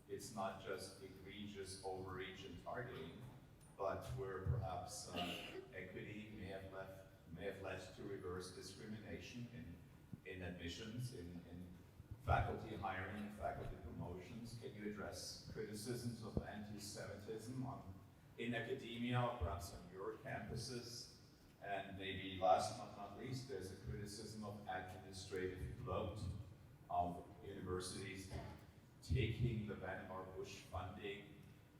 it's not just egregious overreach and targeting, but where perhaps equity may have led to reverse discrimination in admissions, in faculty hiring and faculty promotions? Can you address criticisms of anti-Semitism in academia, or perhaps on your campuses? And maybe last but not least, there's a criticism of administrative bloat of universities taking the Vannevar Bush funding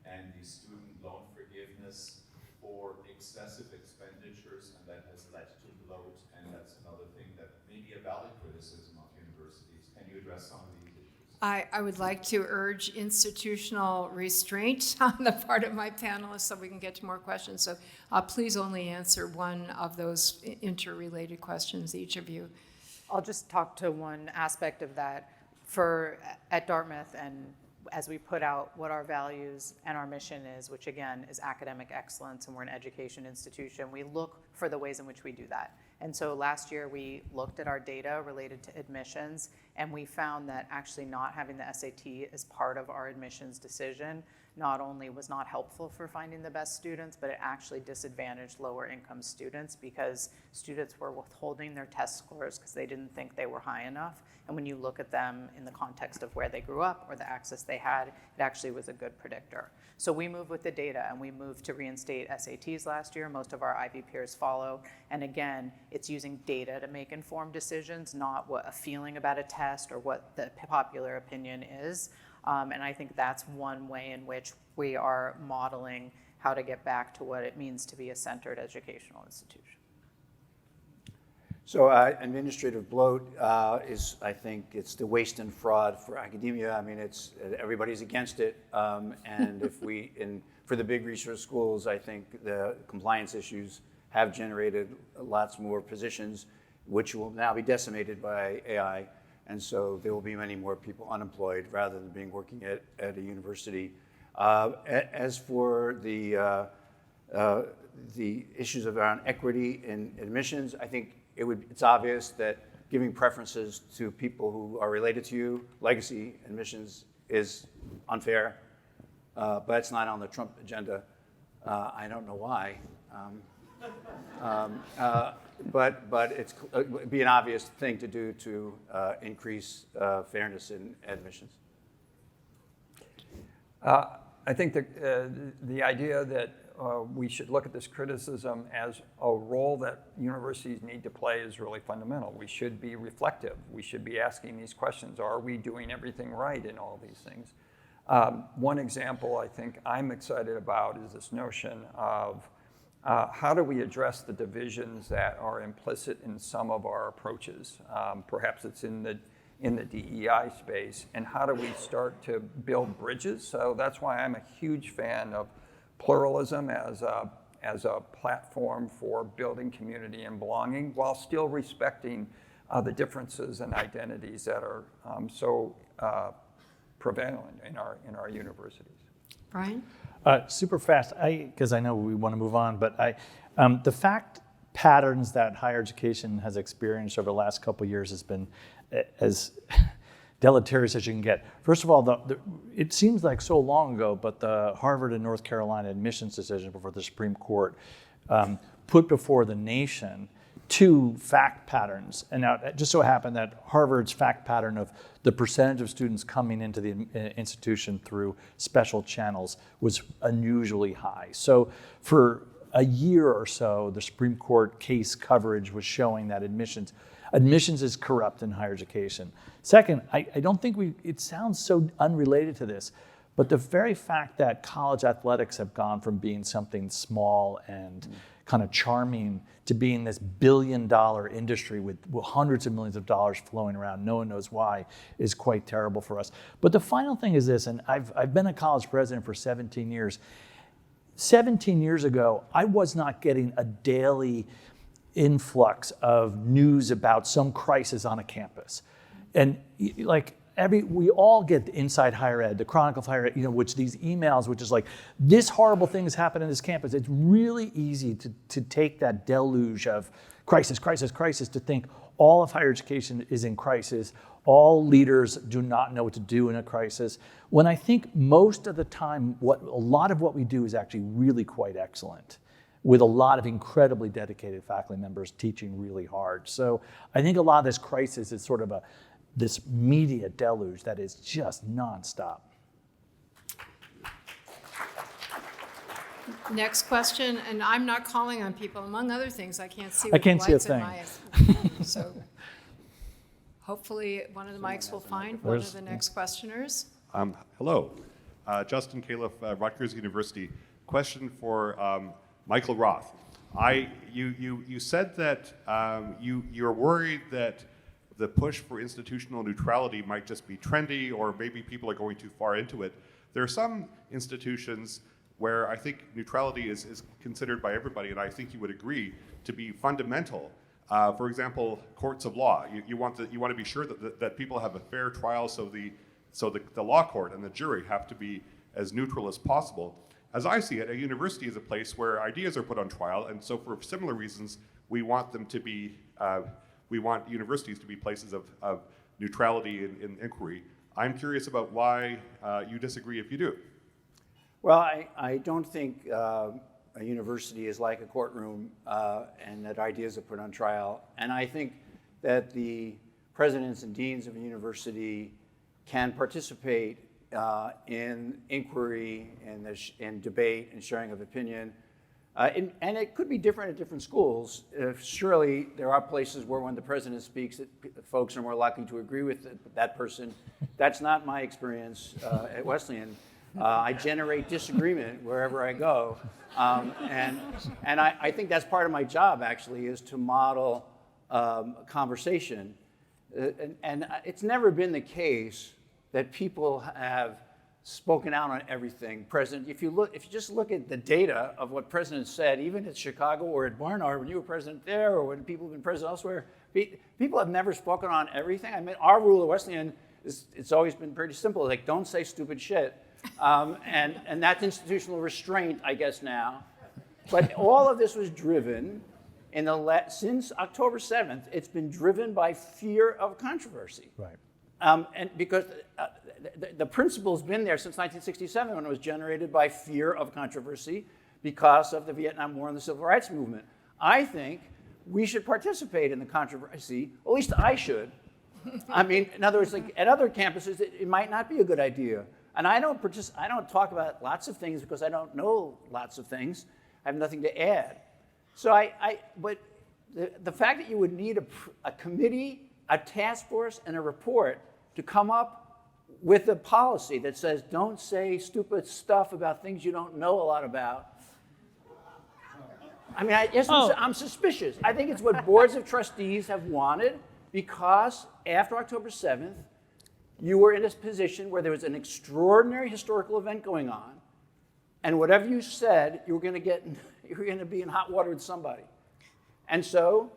and the student loan forgiveness for excessive expenditures, and that has led to bloat, and that's another thing that may be a valid criticism of universities. Can you address some of these issues? I would like to urge institutional restraint on the part of my panelists so we can get to more questions. So please only answer one of those interrelated questions, each of you. I'll just talk to one aspect of that. At Dartmouth, and as we put out what our values and our mission is, which again is academic excellence, and we're an education institution, we look for the ways in which we do that. And so last year we looked at our data related to admissions, and we found that actually not having the SAT as part of our admissions decision not only was not helpful for finding the best students, but it actually disadvantaged lower income students because students were withholding their test scores because they didn't think they were high enough. And when you look at them in the context of where they grew up or the access they had, it actually was a good predictor. So we moved with the data, and we moved to reinstate SATs last year. Most of our IB peers follow. And again, it's using data to make informed decisions, not what a feeling about a test or what the popular opinion is. And I think that's one way in which we are modeling how to get back to what it means to be a centered educational institution. So administrative bloat is, I think, it's the waste and fraud for academia. I mean, everybody's against it. And for the big research schools, I think the compliance issues have generated lots more positions, which will now be decimated by AI. And so there will be many more people unemployed rather than working at a university. As for the the issues around equity in admissions. I think it's obvious that giving preferences to people who are related to you, legacy admissions, is unfair, but it's not on the Trump agenda. I don't know why. But it'd be an obvious thing to do to increase fairness in admissions. I think the idea that we should look at this criticism as a role that universities need to play is really fundamental. We should be reflective. We should be asking these questions. Are we doing everything right in all these things? One example I think I'm excited about is this notion of how do we address the divisions that are implicit in some of our approaches? Perhaps it's in the DEI space, and how do we start to build bridges? So that's why I'm a huge fan of pluralism as a platform for building community and belonging, while still respecting the differences and identities that are so prevalent in our universities. Brian? Super fast, because I know we want to move on, but the fact patterns that higher education has experienced over the last couple of years has been as deleterious as you can get. First of all, it seems like so long ago, but the Harvard and North Carolina admissions decision before the Supreme Court put before the nation two fact patterns. And now it just so happened that Harvard's fact pattern of the percentage of students coming into the institution through special channels was unusually high. So for a year or so, the Supreme Court case coverage was showing that admissions is corrupt in higher education. Second, I don't think it sounds so unrelated to this, but the very fact that college athletics have gone from being something small and kind of charming to being this billion-dollar industry with hundreds of millions of dollars flowing around, no one knows why, is quite terrible for us. But the final thing is this, and I've been a college president for 17 years. 17 years ago, I was not getting a daily influx of news about some crisis on a campus. And like we all get the Inside Higher Ed, the Chronicle of Higher Ed, which these emails, which is like, this horrible thing has happened in this campus. It's really easy to take that deluge of crisis, to think all of higher education is in crisis. All leaders do not know what to do in a crisis. When I think most of the time, a lot of what we do is actually really quite excellent, with a lot of incredibly dedicated faculty members teaching really hard. So I think a lot of this crisis is sort of this media deluge that is just nonstop. Next question, and I'm not calling on people. Among other things, I can't see I with the can't see a lights in thing. my so hopefully one of the mics will find one of the next questioners. Hello, Justin Califf, Rutgers University. Question for Michael Roth. You said that you're worried that the push for institutional neutrality might just be trendy, or maybe people are going too far into it. There are some institutions where I think neutrality is considered by everybody, and I think you would agree, to be fundamental. For example, courts of law. You want to be sure that people have a fair trial, so the law court and the jury have to be as neutral as possible. As I see it, a university is a place where ideas are put on trial, and so for similar reasons, we want them to be. We want universities to be places of neutrality in inquiry. I'm curious about why you disagree if you do. Well, I don't think a university is like a courtroom and that ideas are put on trial. And I think that the presidents and deans of a university can participate in inquiry and debate and sharing of opinion. And it could be different at different schools. Surely there are places where when the president speaks, folks are more likely to agree with that person. That's not my experience at Wesleyan. I generate disagreement wherever I go. And I think that's part of my job, actually, is to model conversation. And it's never been the case that people have spoken out on everything. President, if you just look at the data of what presidents said, even at Chicago or at Barnard, when you were president there, or when people have been president elsewhere, people have never spoken on everything. I mean, our rule at Wesleyan it's always been pretty simple, like don't say stupid shit. And that's institutional restraint, I guess now. But all of this was driven since October 7th. It's been driven by fear of controversy. Right. And because the principle has been there since 1967 when it was generated by fear of controversy because of the Vietnam War and the Civil Rights Movement. I think we should participate in the controversy, at least I should. I mean, in other words, like at other campuses, it might not be a good idea. And I don't talk about lots of things because I don't know lots of things. I have nothing to add. So but the fact that you would need a committee, a task force, and a report to come up with a policy that says don't say stupid stuff about things you don't know a lot about. I mean, I'm suspicious. I think it's what boards of trustees have wanted because after October 7th, you were in a position where there was an extraordinary historical event going on, and whatever you said, you were going to be in hot water with somebody. And so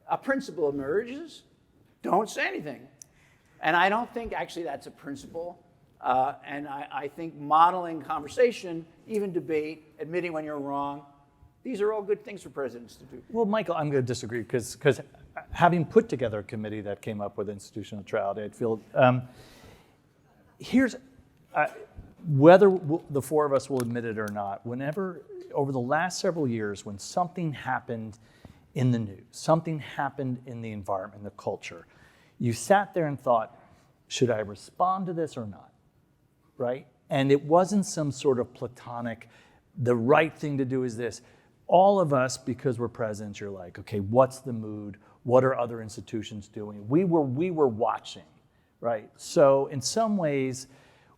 a principle emerges, don't say anything. And I don't think actually that's a principle. And I think modeling conversation, even debate, admitting when you're wrong, these are all good things for presidents to do. Well, Michael, I'm going to disagree because having put together a committee that came up with institutional neutrality, I feel here's whether the four of us will admit it or not. Whenever over the last several years, when something happened in the news, something happened in the environment, the culture, you sat there and thought, should I respond to this or not? Right? And it wasn't some sort of platonic, the right thing to do is this. All of us, because we're presidents, you're like, okay, what's the mood? What are other institutions doing? We were watching, right? So in some ways,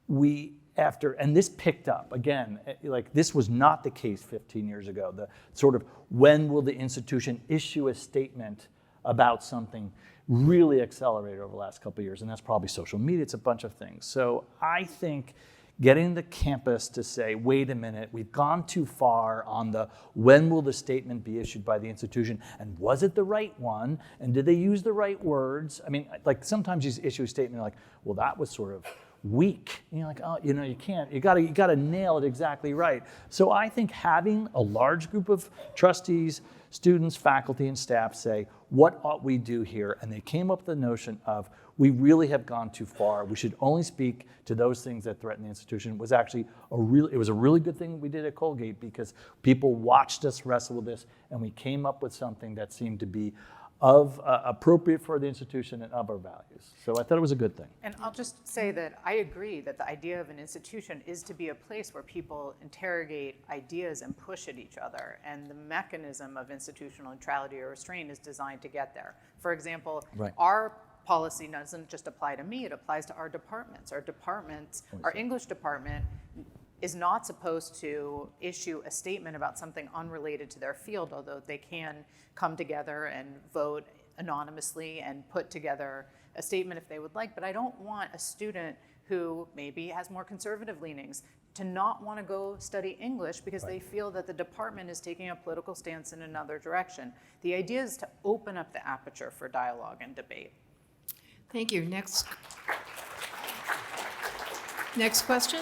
and this picked up, again, like this was not the case 15 years ago. The sort of, when will the institution issue a statement about something really accelerated over the last couple of years, and that's probably social media, it's a bunch of things. So I think getting the campus to say, wait a minute, we've gone too far on the when will the statement be issued by the institution, and was it the right one, and did they use the right words? I mean, like sometimes you issue a statement like, well, that was sort of weak. And you're like, oh, you can't, you gotta nail it exactly right. So I think having a large group of trustees, students, faculty, and staff say, what ought we do here? And they came up with the notion of, we really have gone too far. We should only speak to those things that threaten the institution. It was actually a really good thing we did at Colgate because people watched us wrestle with this, and we came up with something that seemed to be appropriate for the institution and of our values. So I thought it was a good thing. And I'll just say that I agree that the idea of an institution is to be a place where people interrogate ideas and push at each other. And the mechanism of institutional neutrality or restraint is designed to get there. For example, Right. Our policy doesn't just apply to me, it applies to our departments. Our English department is not supposed to issue a statement about something unrelated to their field, although they can come together and vote anonymously and put together a statement if they would like. But I don't want a student who maybe has more conservative leanings to not want to go study English because they feel that the department is taking a political stance in another direction. The idea is to open up the aperture for dialogue and debate. Thank you. Next question.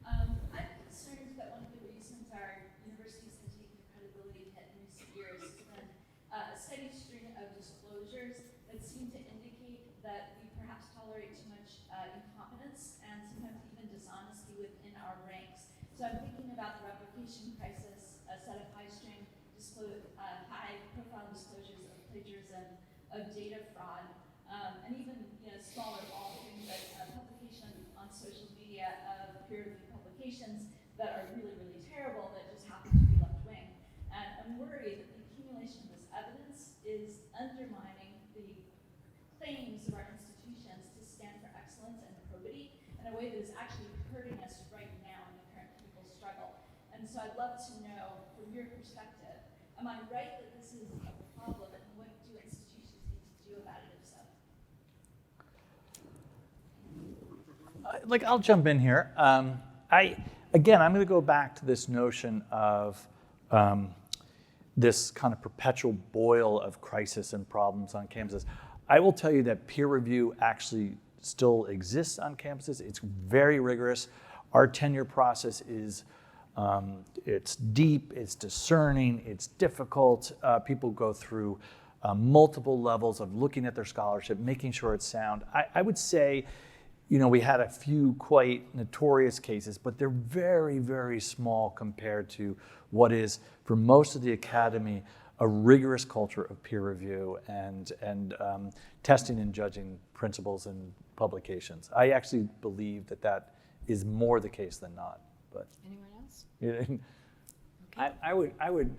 I'm concerned that one of the reasons our universities have taken credibility hit in recent years has been a steady string of disclosures that seem to indicate that we perhaps tolerate too much incompetence and sometimes even dishonesty within our ranks. So I'm thinking about the replication crisis, a set of high-profile disclosures of plagiarism, of data fraud, and even smaller ball things like publication on social media of peer-reviewed publications that are really, really terrible that just happen to be left-wing. And I'm worried that the accumulation of this evidence is undermining the claims of our institutions to stand for excellence and probity in a way that is actually hurting us right now in the current people's struggle. And so I'd love to know, from your perspective, am I right that this is a problem, and what do institutions need to do about it if so? I'll jump in here. I'm going to go back to this notion of this kind of perpetual boil of crisis and problems on campuses. I will tell you that peer review actually still exists on campuses. It's very rigorous. Our tenure process is, it's deep, it's discerning, it's difficult. People go through multiple levels of looking at their scholarship, making sure it's sound. I would say, we had a few quite notorious cases, but they're very, very small compared to what is, for most of the academy, a rigorous culture of peer review and testing and judging principles and publications. I actually believe that is more the case than not. But Anyone else? I would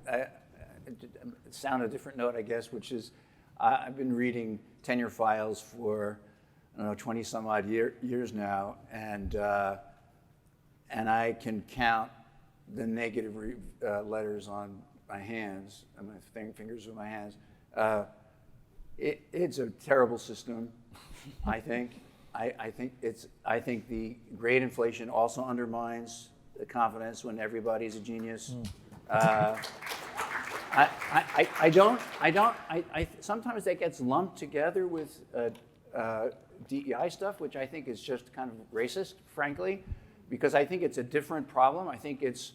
sound a different note, I guess, which is I've been reading tenure files for 20 some odd years now, and I can count the negative letters on my hands, on my fingers of my hands. It's a terrible system, I think. I think the grade inflation also undermines the confidence when everybody's a genius. Sometimes that gets lumped together with DEI stuff, which I think is just kind of racist, frankly, because I think it's a different problem. I think it's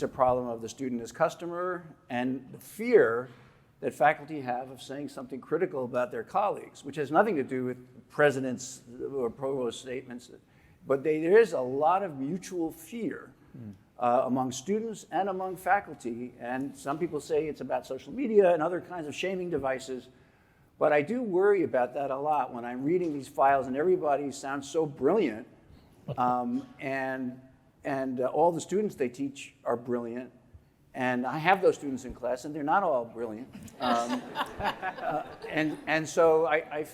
a problem of the student as customer and the fear that faculty have of saying something critical about their colleagues, which has nothing to do with president's or provost statements. But there is a lot of mutual fear among students and among faculty. And some people say it's about social media and other kinds of shaming devices. But I do worry about that a lot when I'm reading these files and everybody sounds so brilliant. And all the students they teach are brilliant. And I have those students in class, and they're not all brilliant. And so I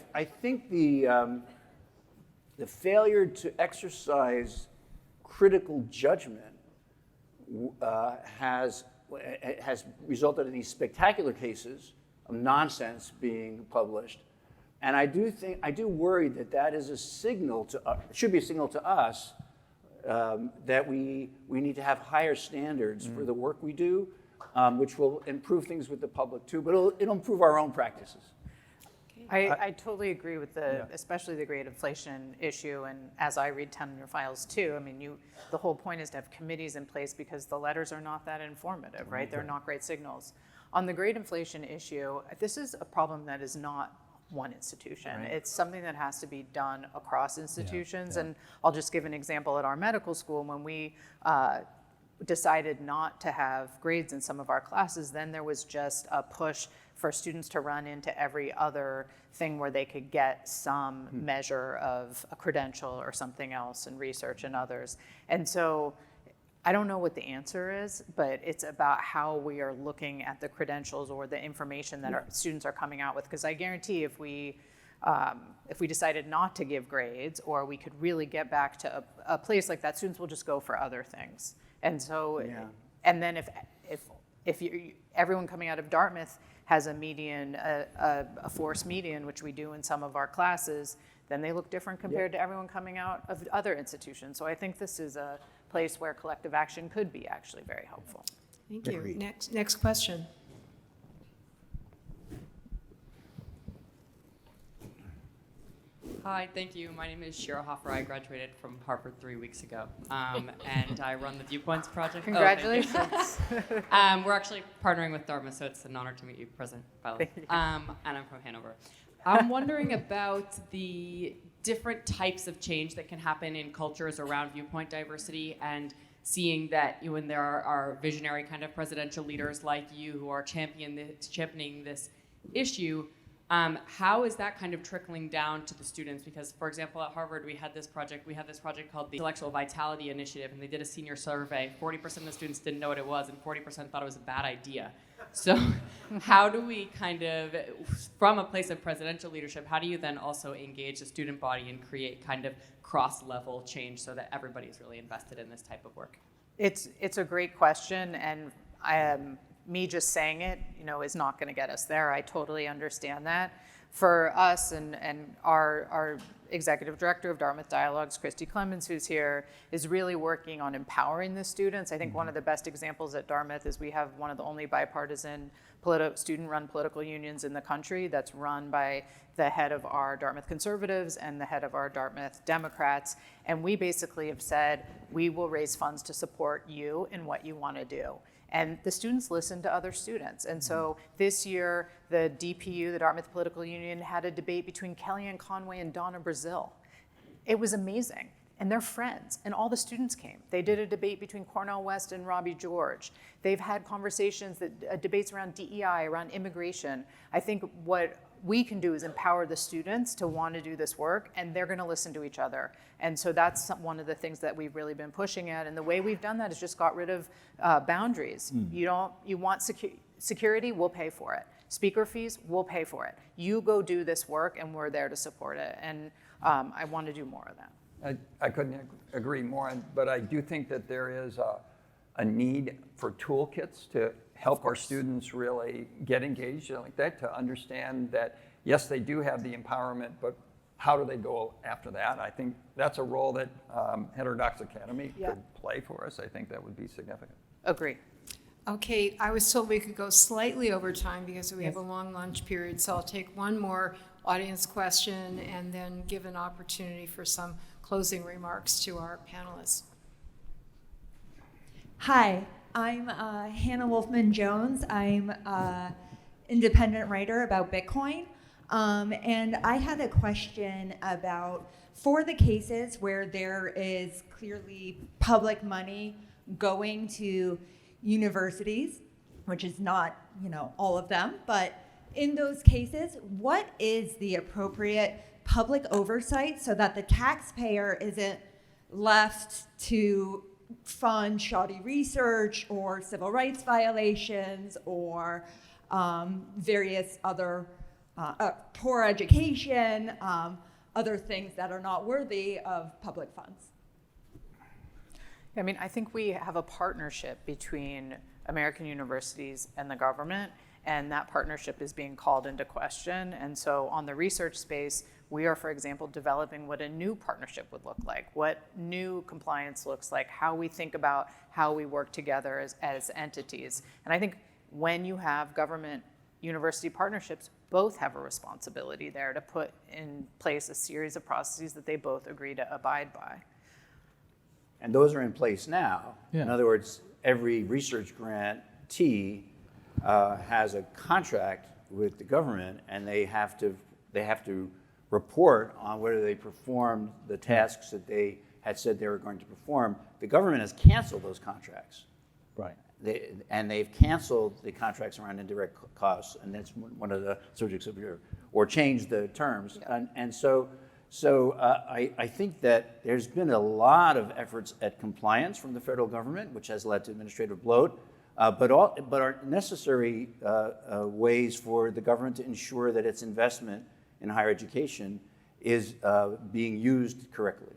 think the failure to exercise critical judgment has resulted in these spectacular cases of nonsense being published. And I do worry that is a signal to should be a signal to us that we need to have higher standards for the work we do, which will improve things with the public too, but it'll improve our own practices. I totally agree with especially the grade inflation issue, and as I read tenure files too, I mean, the whole point is to have committees in place because the letters are not that informative, right? They're not great signals. On the grade inflation issue, this is a problem that is not one institution. Right. It's something that has to be done across institutions. And I'll just give an example at our medical school. When we decided not to have grades in some of our classes, then there was just a push for students to run into every other thing where they could get some measure of a credential or something else in research and others. And so I don't know what the answer is, but it's about how we are looking at the credentials or the information that our students are coming out with. Because I guarantee if we decided not to give grades, or we could really get back to a place like that, students will just go for other things. And so, and then if everyone coming out of Dartmouth has a median, a forced median, which we do in some of our classes, then they look different compared to everyone coming out of other institutions. So I think this is a place where collective action could be actually very helpful. Thank you. Next question. Hi, thank you. My name is Shira Hoffer. I graduated from Harvard 3 weeks ago, and I run the Viewpoints project. Congratulations. We're actually partnering with Dartmouth, so it's an honor to meet you, President Beilock. And I'm from Hanover. I'm wondering about the different types of change that can happen in cultures around viewpoint diversity, and seeing that when there are visionary kind of presidential leaders like you who are championing this issue, how is that kind of trickling down to the students? Because, for example, at Harvard, we had this project called the Intellectual Vitality Initiative, and they did a senior survey. 40% of the students didn't know what it was, and 40% thought it was a bad idea. So how do we kind of, from a place of presidential leadership, how do you then also engage the student body and create kind of cross-level change so that everybody is really invested in this type of work? It's a great question, and me just saying it, is not going to get us there. I totally understand that. for us and our executive director of Dartmouth Dialogues, Christy Clemens, who's here, is really working on empowering the students. I think one of the best examples at Dartmouth is we have one of the only bipartisan student-run political unions in the country that's run by the head of our Dartmouth Conservatives and the head of our Dartmouth Democrats. And we basically have said, we will raise funds to support you in what you want to do. And the students listen to other students. And so this year, the DPU, the Dartmouth Political Union, had a debate between Kellyanne Conway and Donna Brazile. It was amazing. And they're friends. And all the students came. They did a debate between Cornel West and Robbie George. They've had conversations, debates around DEI, around immigration. I think what we can do is empower the students to want to do this work, and they're going to listen to each other. And so that's one of the things that we've really been pushing at. And the way we've done that is just got rid of boundaries. You want security, we'll pay for it. Speaker fees, we'll pay for it. You go do this work, and we're there to support it. And I want to do more of that. I couldn't agree more, but I do think that there is a need for toolkits to help our students really get engaged like that, to understand that, yes, they do have the empowerment, but how do they go after that? I think that's a role that Heterodox Academy could play for us. I think that would be significant. Agree. Okay, I was told we could go slightly over time because we have a long lunch period, so I'll take one more audience question and then give an opportunity for some closing remarks to our panelists. Hi, I'm Hannah Wolfman-Jones. I'm an independent writer about Bitcoin. And I had a question about, for the cases where there is clearly public money going to universities, which is not, all of them, but in those cases, what is the appropriate public oversight so that the taxpayer isn't left to fund shoddy research or civil rights violations or various other poor education, other things that are not worthy of public funds? I mean, I think we have a partnership between American universities and the government, and that partnership is being called into question. And so on the research space, we are, for example, developing what a new partnership would look like, what new compliance looks like, how we think about how we work together as entities. And I think when you have government university partnerships, both have a responsibility there to put in place a series of processes that they both agree to abide by. And those are in place now. Yeah. In other words, every research grantee has a contract with the government, and they have to report on whether they performed the tasks that they had said they were going to perform. The government has canceled those contracts. Right. They've canceled the contracts around indirect costs, and that's one of the subjects of your, or changed the terms. Yeah. And so I think that there's been a lot of efforts at compliance from the federal government, which has led to administrative bloat, but are necessary ways for the government to ensure that its investment in higher education is being used correctly.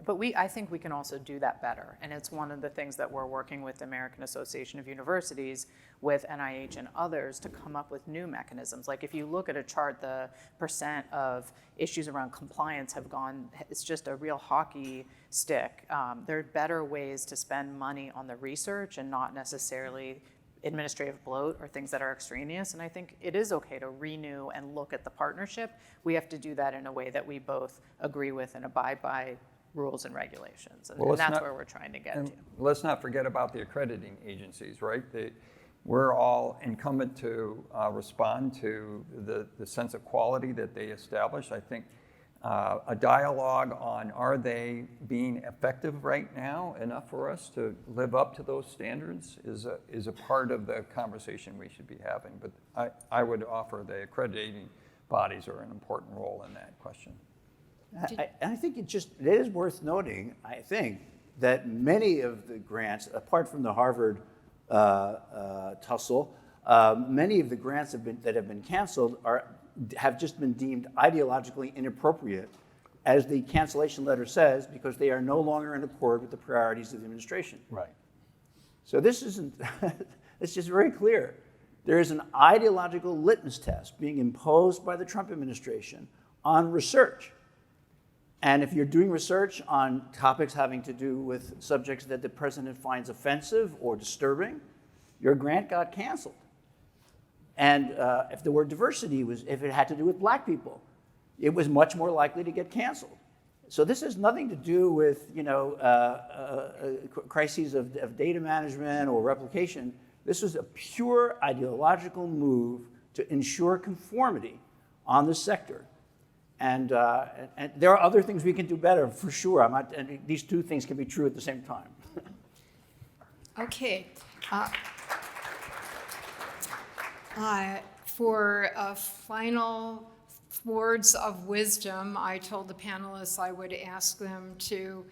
But I think we can also do that better. And it's one of the things that we're working with the American Association of Universities, with NIH and others, to come up with new mechanisms. Like if you look at a chart, the percent of issues around compliance have gone, it's just a real hockey stick. There are better ways to spend money on the research and not necessarily administrative bloat or things that are extraneous. And I think it is okay to renew and look at the partnership. We have to do that in a way that we both agree with and abide by rules and regulations. And that's where we're trying to get to. Let's not forget about the accrediting agencies, right? We're all incumbent to respond to the sense of quality that they establish. I think a dialogue on, are they being effective right now enough for us to live up to those standards, is a part of the conversation we should be having. But I would offer the accrediting bodies are an important role in that question. I think it is worth noting, I think, that many of the grants, apart from the Harvard tussle, many of the grants that have been canceled have just been deemed ideologically inappropriate, as the cancellation letter says, because they are no longer in accord with the priorities of the administration. Right. So this isn't, it's just very clear There is an ideological litmus test being imposed by the Trump administration on research. And if you're doing research on topics having to do with subjects that the president finds offensive or disturbing, your grant got canceled. And if the word diversity if it had to do with black people, it was much more likely to get canceled. So this has nothing to do with, crises of data management or replication. This was a pure ideological move to ensure conformity on the sector. And there are other things we can do better, for sure. And these two things can be true at the same time. Okay. For final words of wisdom, I told the panelists I would ask them to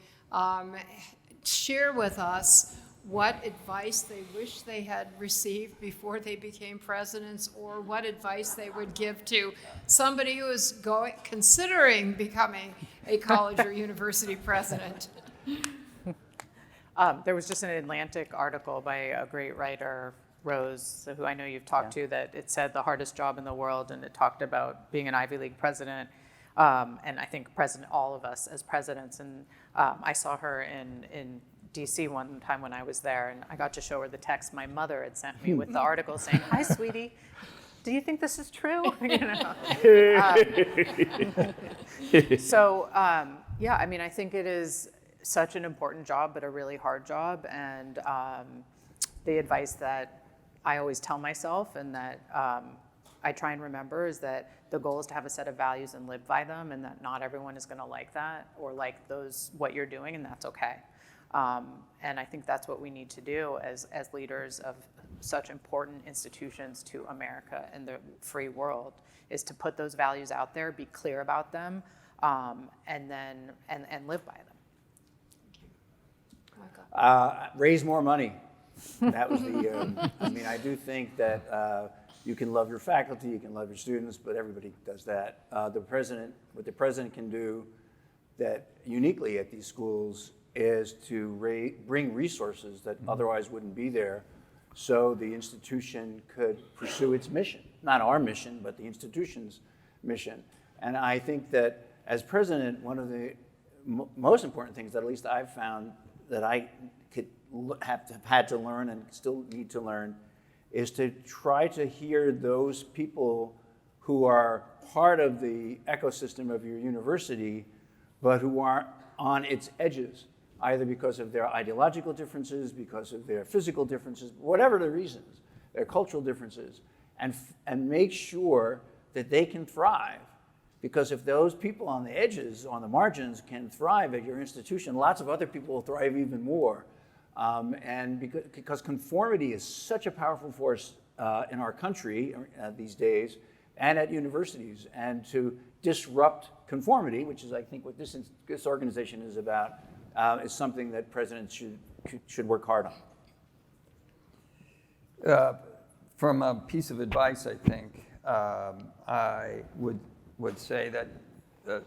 share with us what advice they wish they had received before they became presidents, or what advice they would give to somebody who is considering becoming a college or university president. There was just an Atlantic article by a great writer, Rose, who I know you've talked to, that it said the hardest job in the world, and it talked about being an Ivy League president, and I think all of us as presidents. And I saw her in DC one time when I was there, and I got to show her the text my mother had sent me with the article saying, "Hi, sweetie, do you think this is true?" So yeah, I mean, I think it is such an important job, but a really hard job. And the advice that I always tell myself, and that I try and remember, is that the goal is to have a set of values and live by them, and that not everyone is going to like that or like what you're doing, and that's okay. And I think that's what we need to do as leaders of such important institutions to America and the free world, is to put those values out there, be clear about them, and live by them. Raise more money. That was the, I do think that you can love your faculty, you can love your students, but everybody does that. What the president can do that uniquely at these schools is to bring resources that otherwise wouldn't be there, so the institution could pursue its mission. Not our mission, but the institution's mission. And I think that as president, one of the most important things that at least I've found that I have had to learn and still need to learn is to try to hear those people who are part of the ecosystem of your university, but who are on its edges, either because of their ideological differences, because of their physical differences, whatever the reasons, their cultural differences, and make sure that they can thrive. Because if those people on the edges, on the margins, can thrive at your institution, lots of other people will thrive even more. And because conformity is such a powerful force in our country these days, and at universities, and to disrupt conformity, which is, I think, what this organization is about, is something that presidents should work hard on. From a piece of advice, I think, I would say that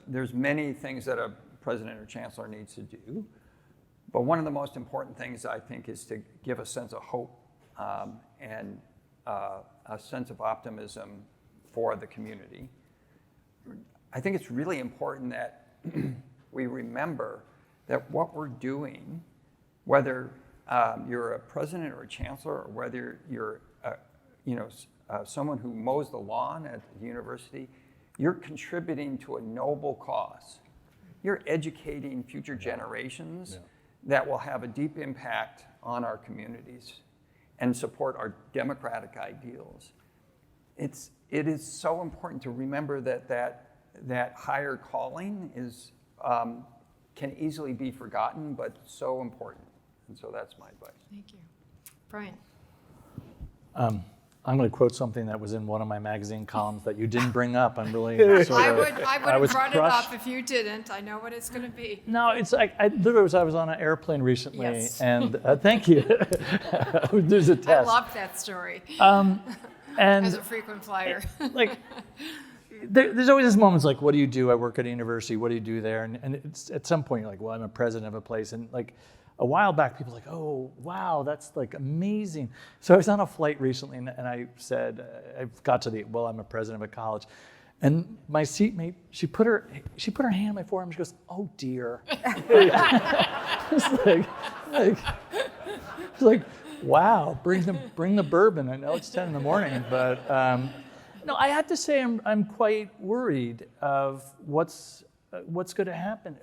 there's many things that a president or chancellor needs to do, but one of the most important things, I think, is to give a sense of hope and a sense of optimism for the community. I think it's really important that we remember that what we're doing, whether you're a president or a chancellor, or whether you're someone who mows the lawn at the university, you're contributing to a noble cause. You're educating future generations that will have a deep impact on our communities and support our democratic ideals. It is so important to remember that higher calling is can easily be forgotten, but so important. And so that's my advice. Thank you. Brian. I'm going to quote something that was in one of my magazine columns that you didn't bring up. I'm really I would have brought it up if you didn't. I know what it's going to be. No, it's like I was on an airplane recently, yes. And thank you. There's a test. I love that story. And as a frequent flyer. Like, there's always this moments like, what do you do? I work at a university. What do you do there? And it's, at some point, you're like, well, I'm a president of a place. And like, a while back, people were like, oh, wow, that's like amazing. So I was on a flight recently and I said, I got to I'm a president of a college. And my seatmate, she put her hand on my forearm and she goes, oh dear. It's like, wow, bring the bourbon. I know it's 10 in the morning, but no, I have to say I'm quite worried of what's going to happen.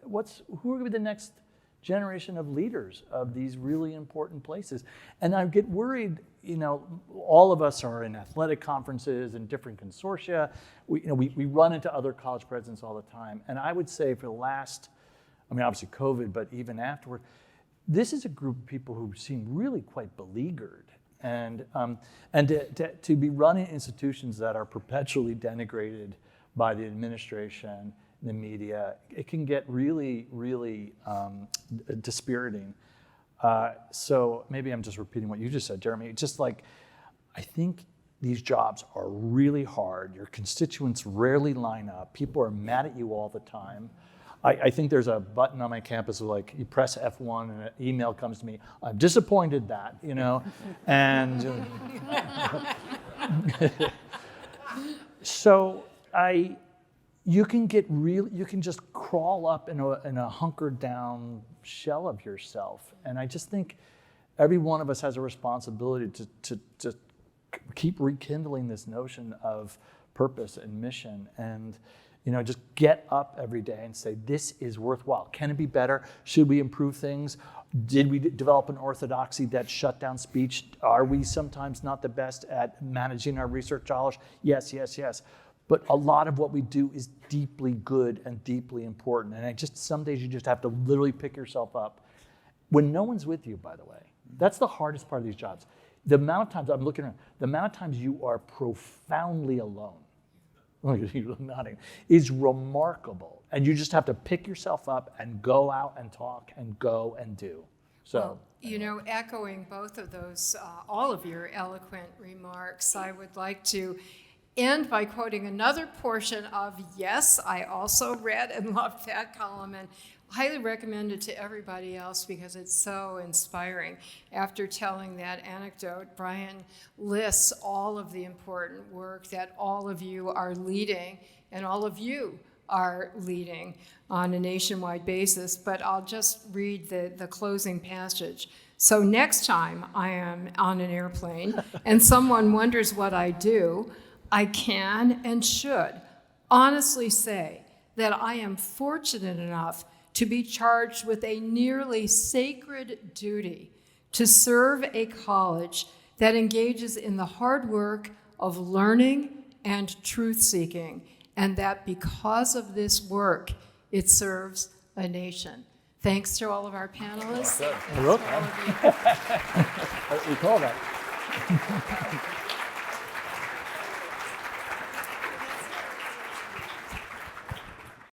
Who are going to be the next generation of leaders of these really important places? And I get worried, all of us are in athletic conferences and different consortia. We run into other college presidents all the time. And I would say for the last, obviously COVID, but even afterward, this is a group of people who seem really quite beleaguered. And to be running institutions that are perpetually denigrated by the administration, the media, it can get really, really dispiriting. So maybe I'm just repeating what you just said, Jeremy. Just like, I think these jobs are really hard. Your constituents rarely line up. People are mad at you all the time. I think there's a button on my campus where you press F1 and an email comes to me. I'm disappointed that, and so you can just crawl up in a hunkered down shell of yourself. And I just think every one of us has a responsibility to keep rekindling this notion of purpose and mission, and just get up every day and say, this is worthwhile. Can it be better? Should we improve things? Did we develop an orthodoxy that shut down speech? Are we sometimes not the best at managing our research dollars? Yes. But a lot of what we do is deeply good and deeply important. And some days you just have to literally pick yourself up. When no one's with you, by the way, that's the hardest part of these jobs. The amount of times, I'm looking around, the amount of times you are profoundly alone, you're nodding, is remarkable. And you just have to pick yourself up and go out and talk and go and do. So, echoing both of those, all of your eloquent remarks, I would like to end by quoting another portion of Yes. I also read and loved that column and highly recommend it to everybody else because it's so inspiring. After telling that anecdote, Brian lists all of the important work that all of you are leading and all of you are leading on a nationwide basis, but I'll just read the closing passage. So next time I am on an airplane and someone wonders what I do, I can and should honestly say that I am fortunate enough to be charged with a nearly sacred duty to serve a college that engages in the hard work of learning and truth-seeking, and that because of this work, it serves a nation. Thanks to all of our panelists. We call that.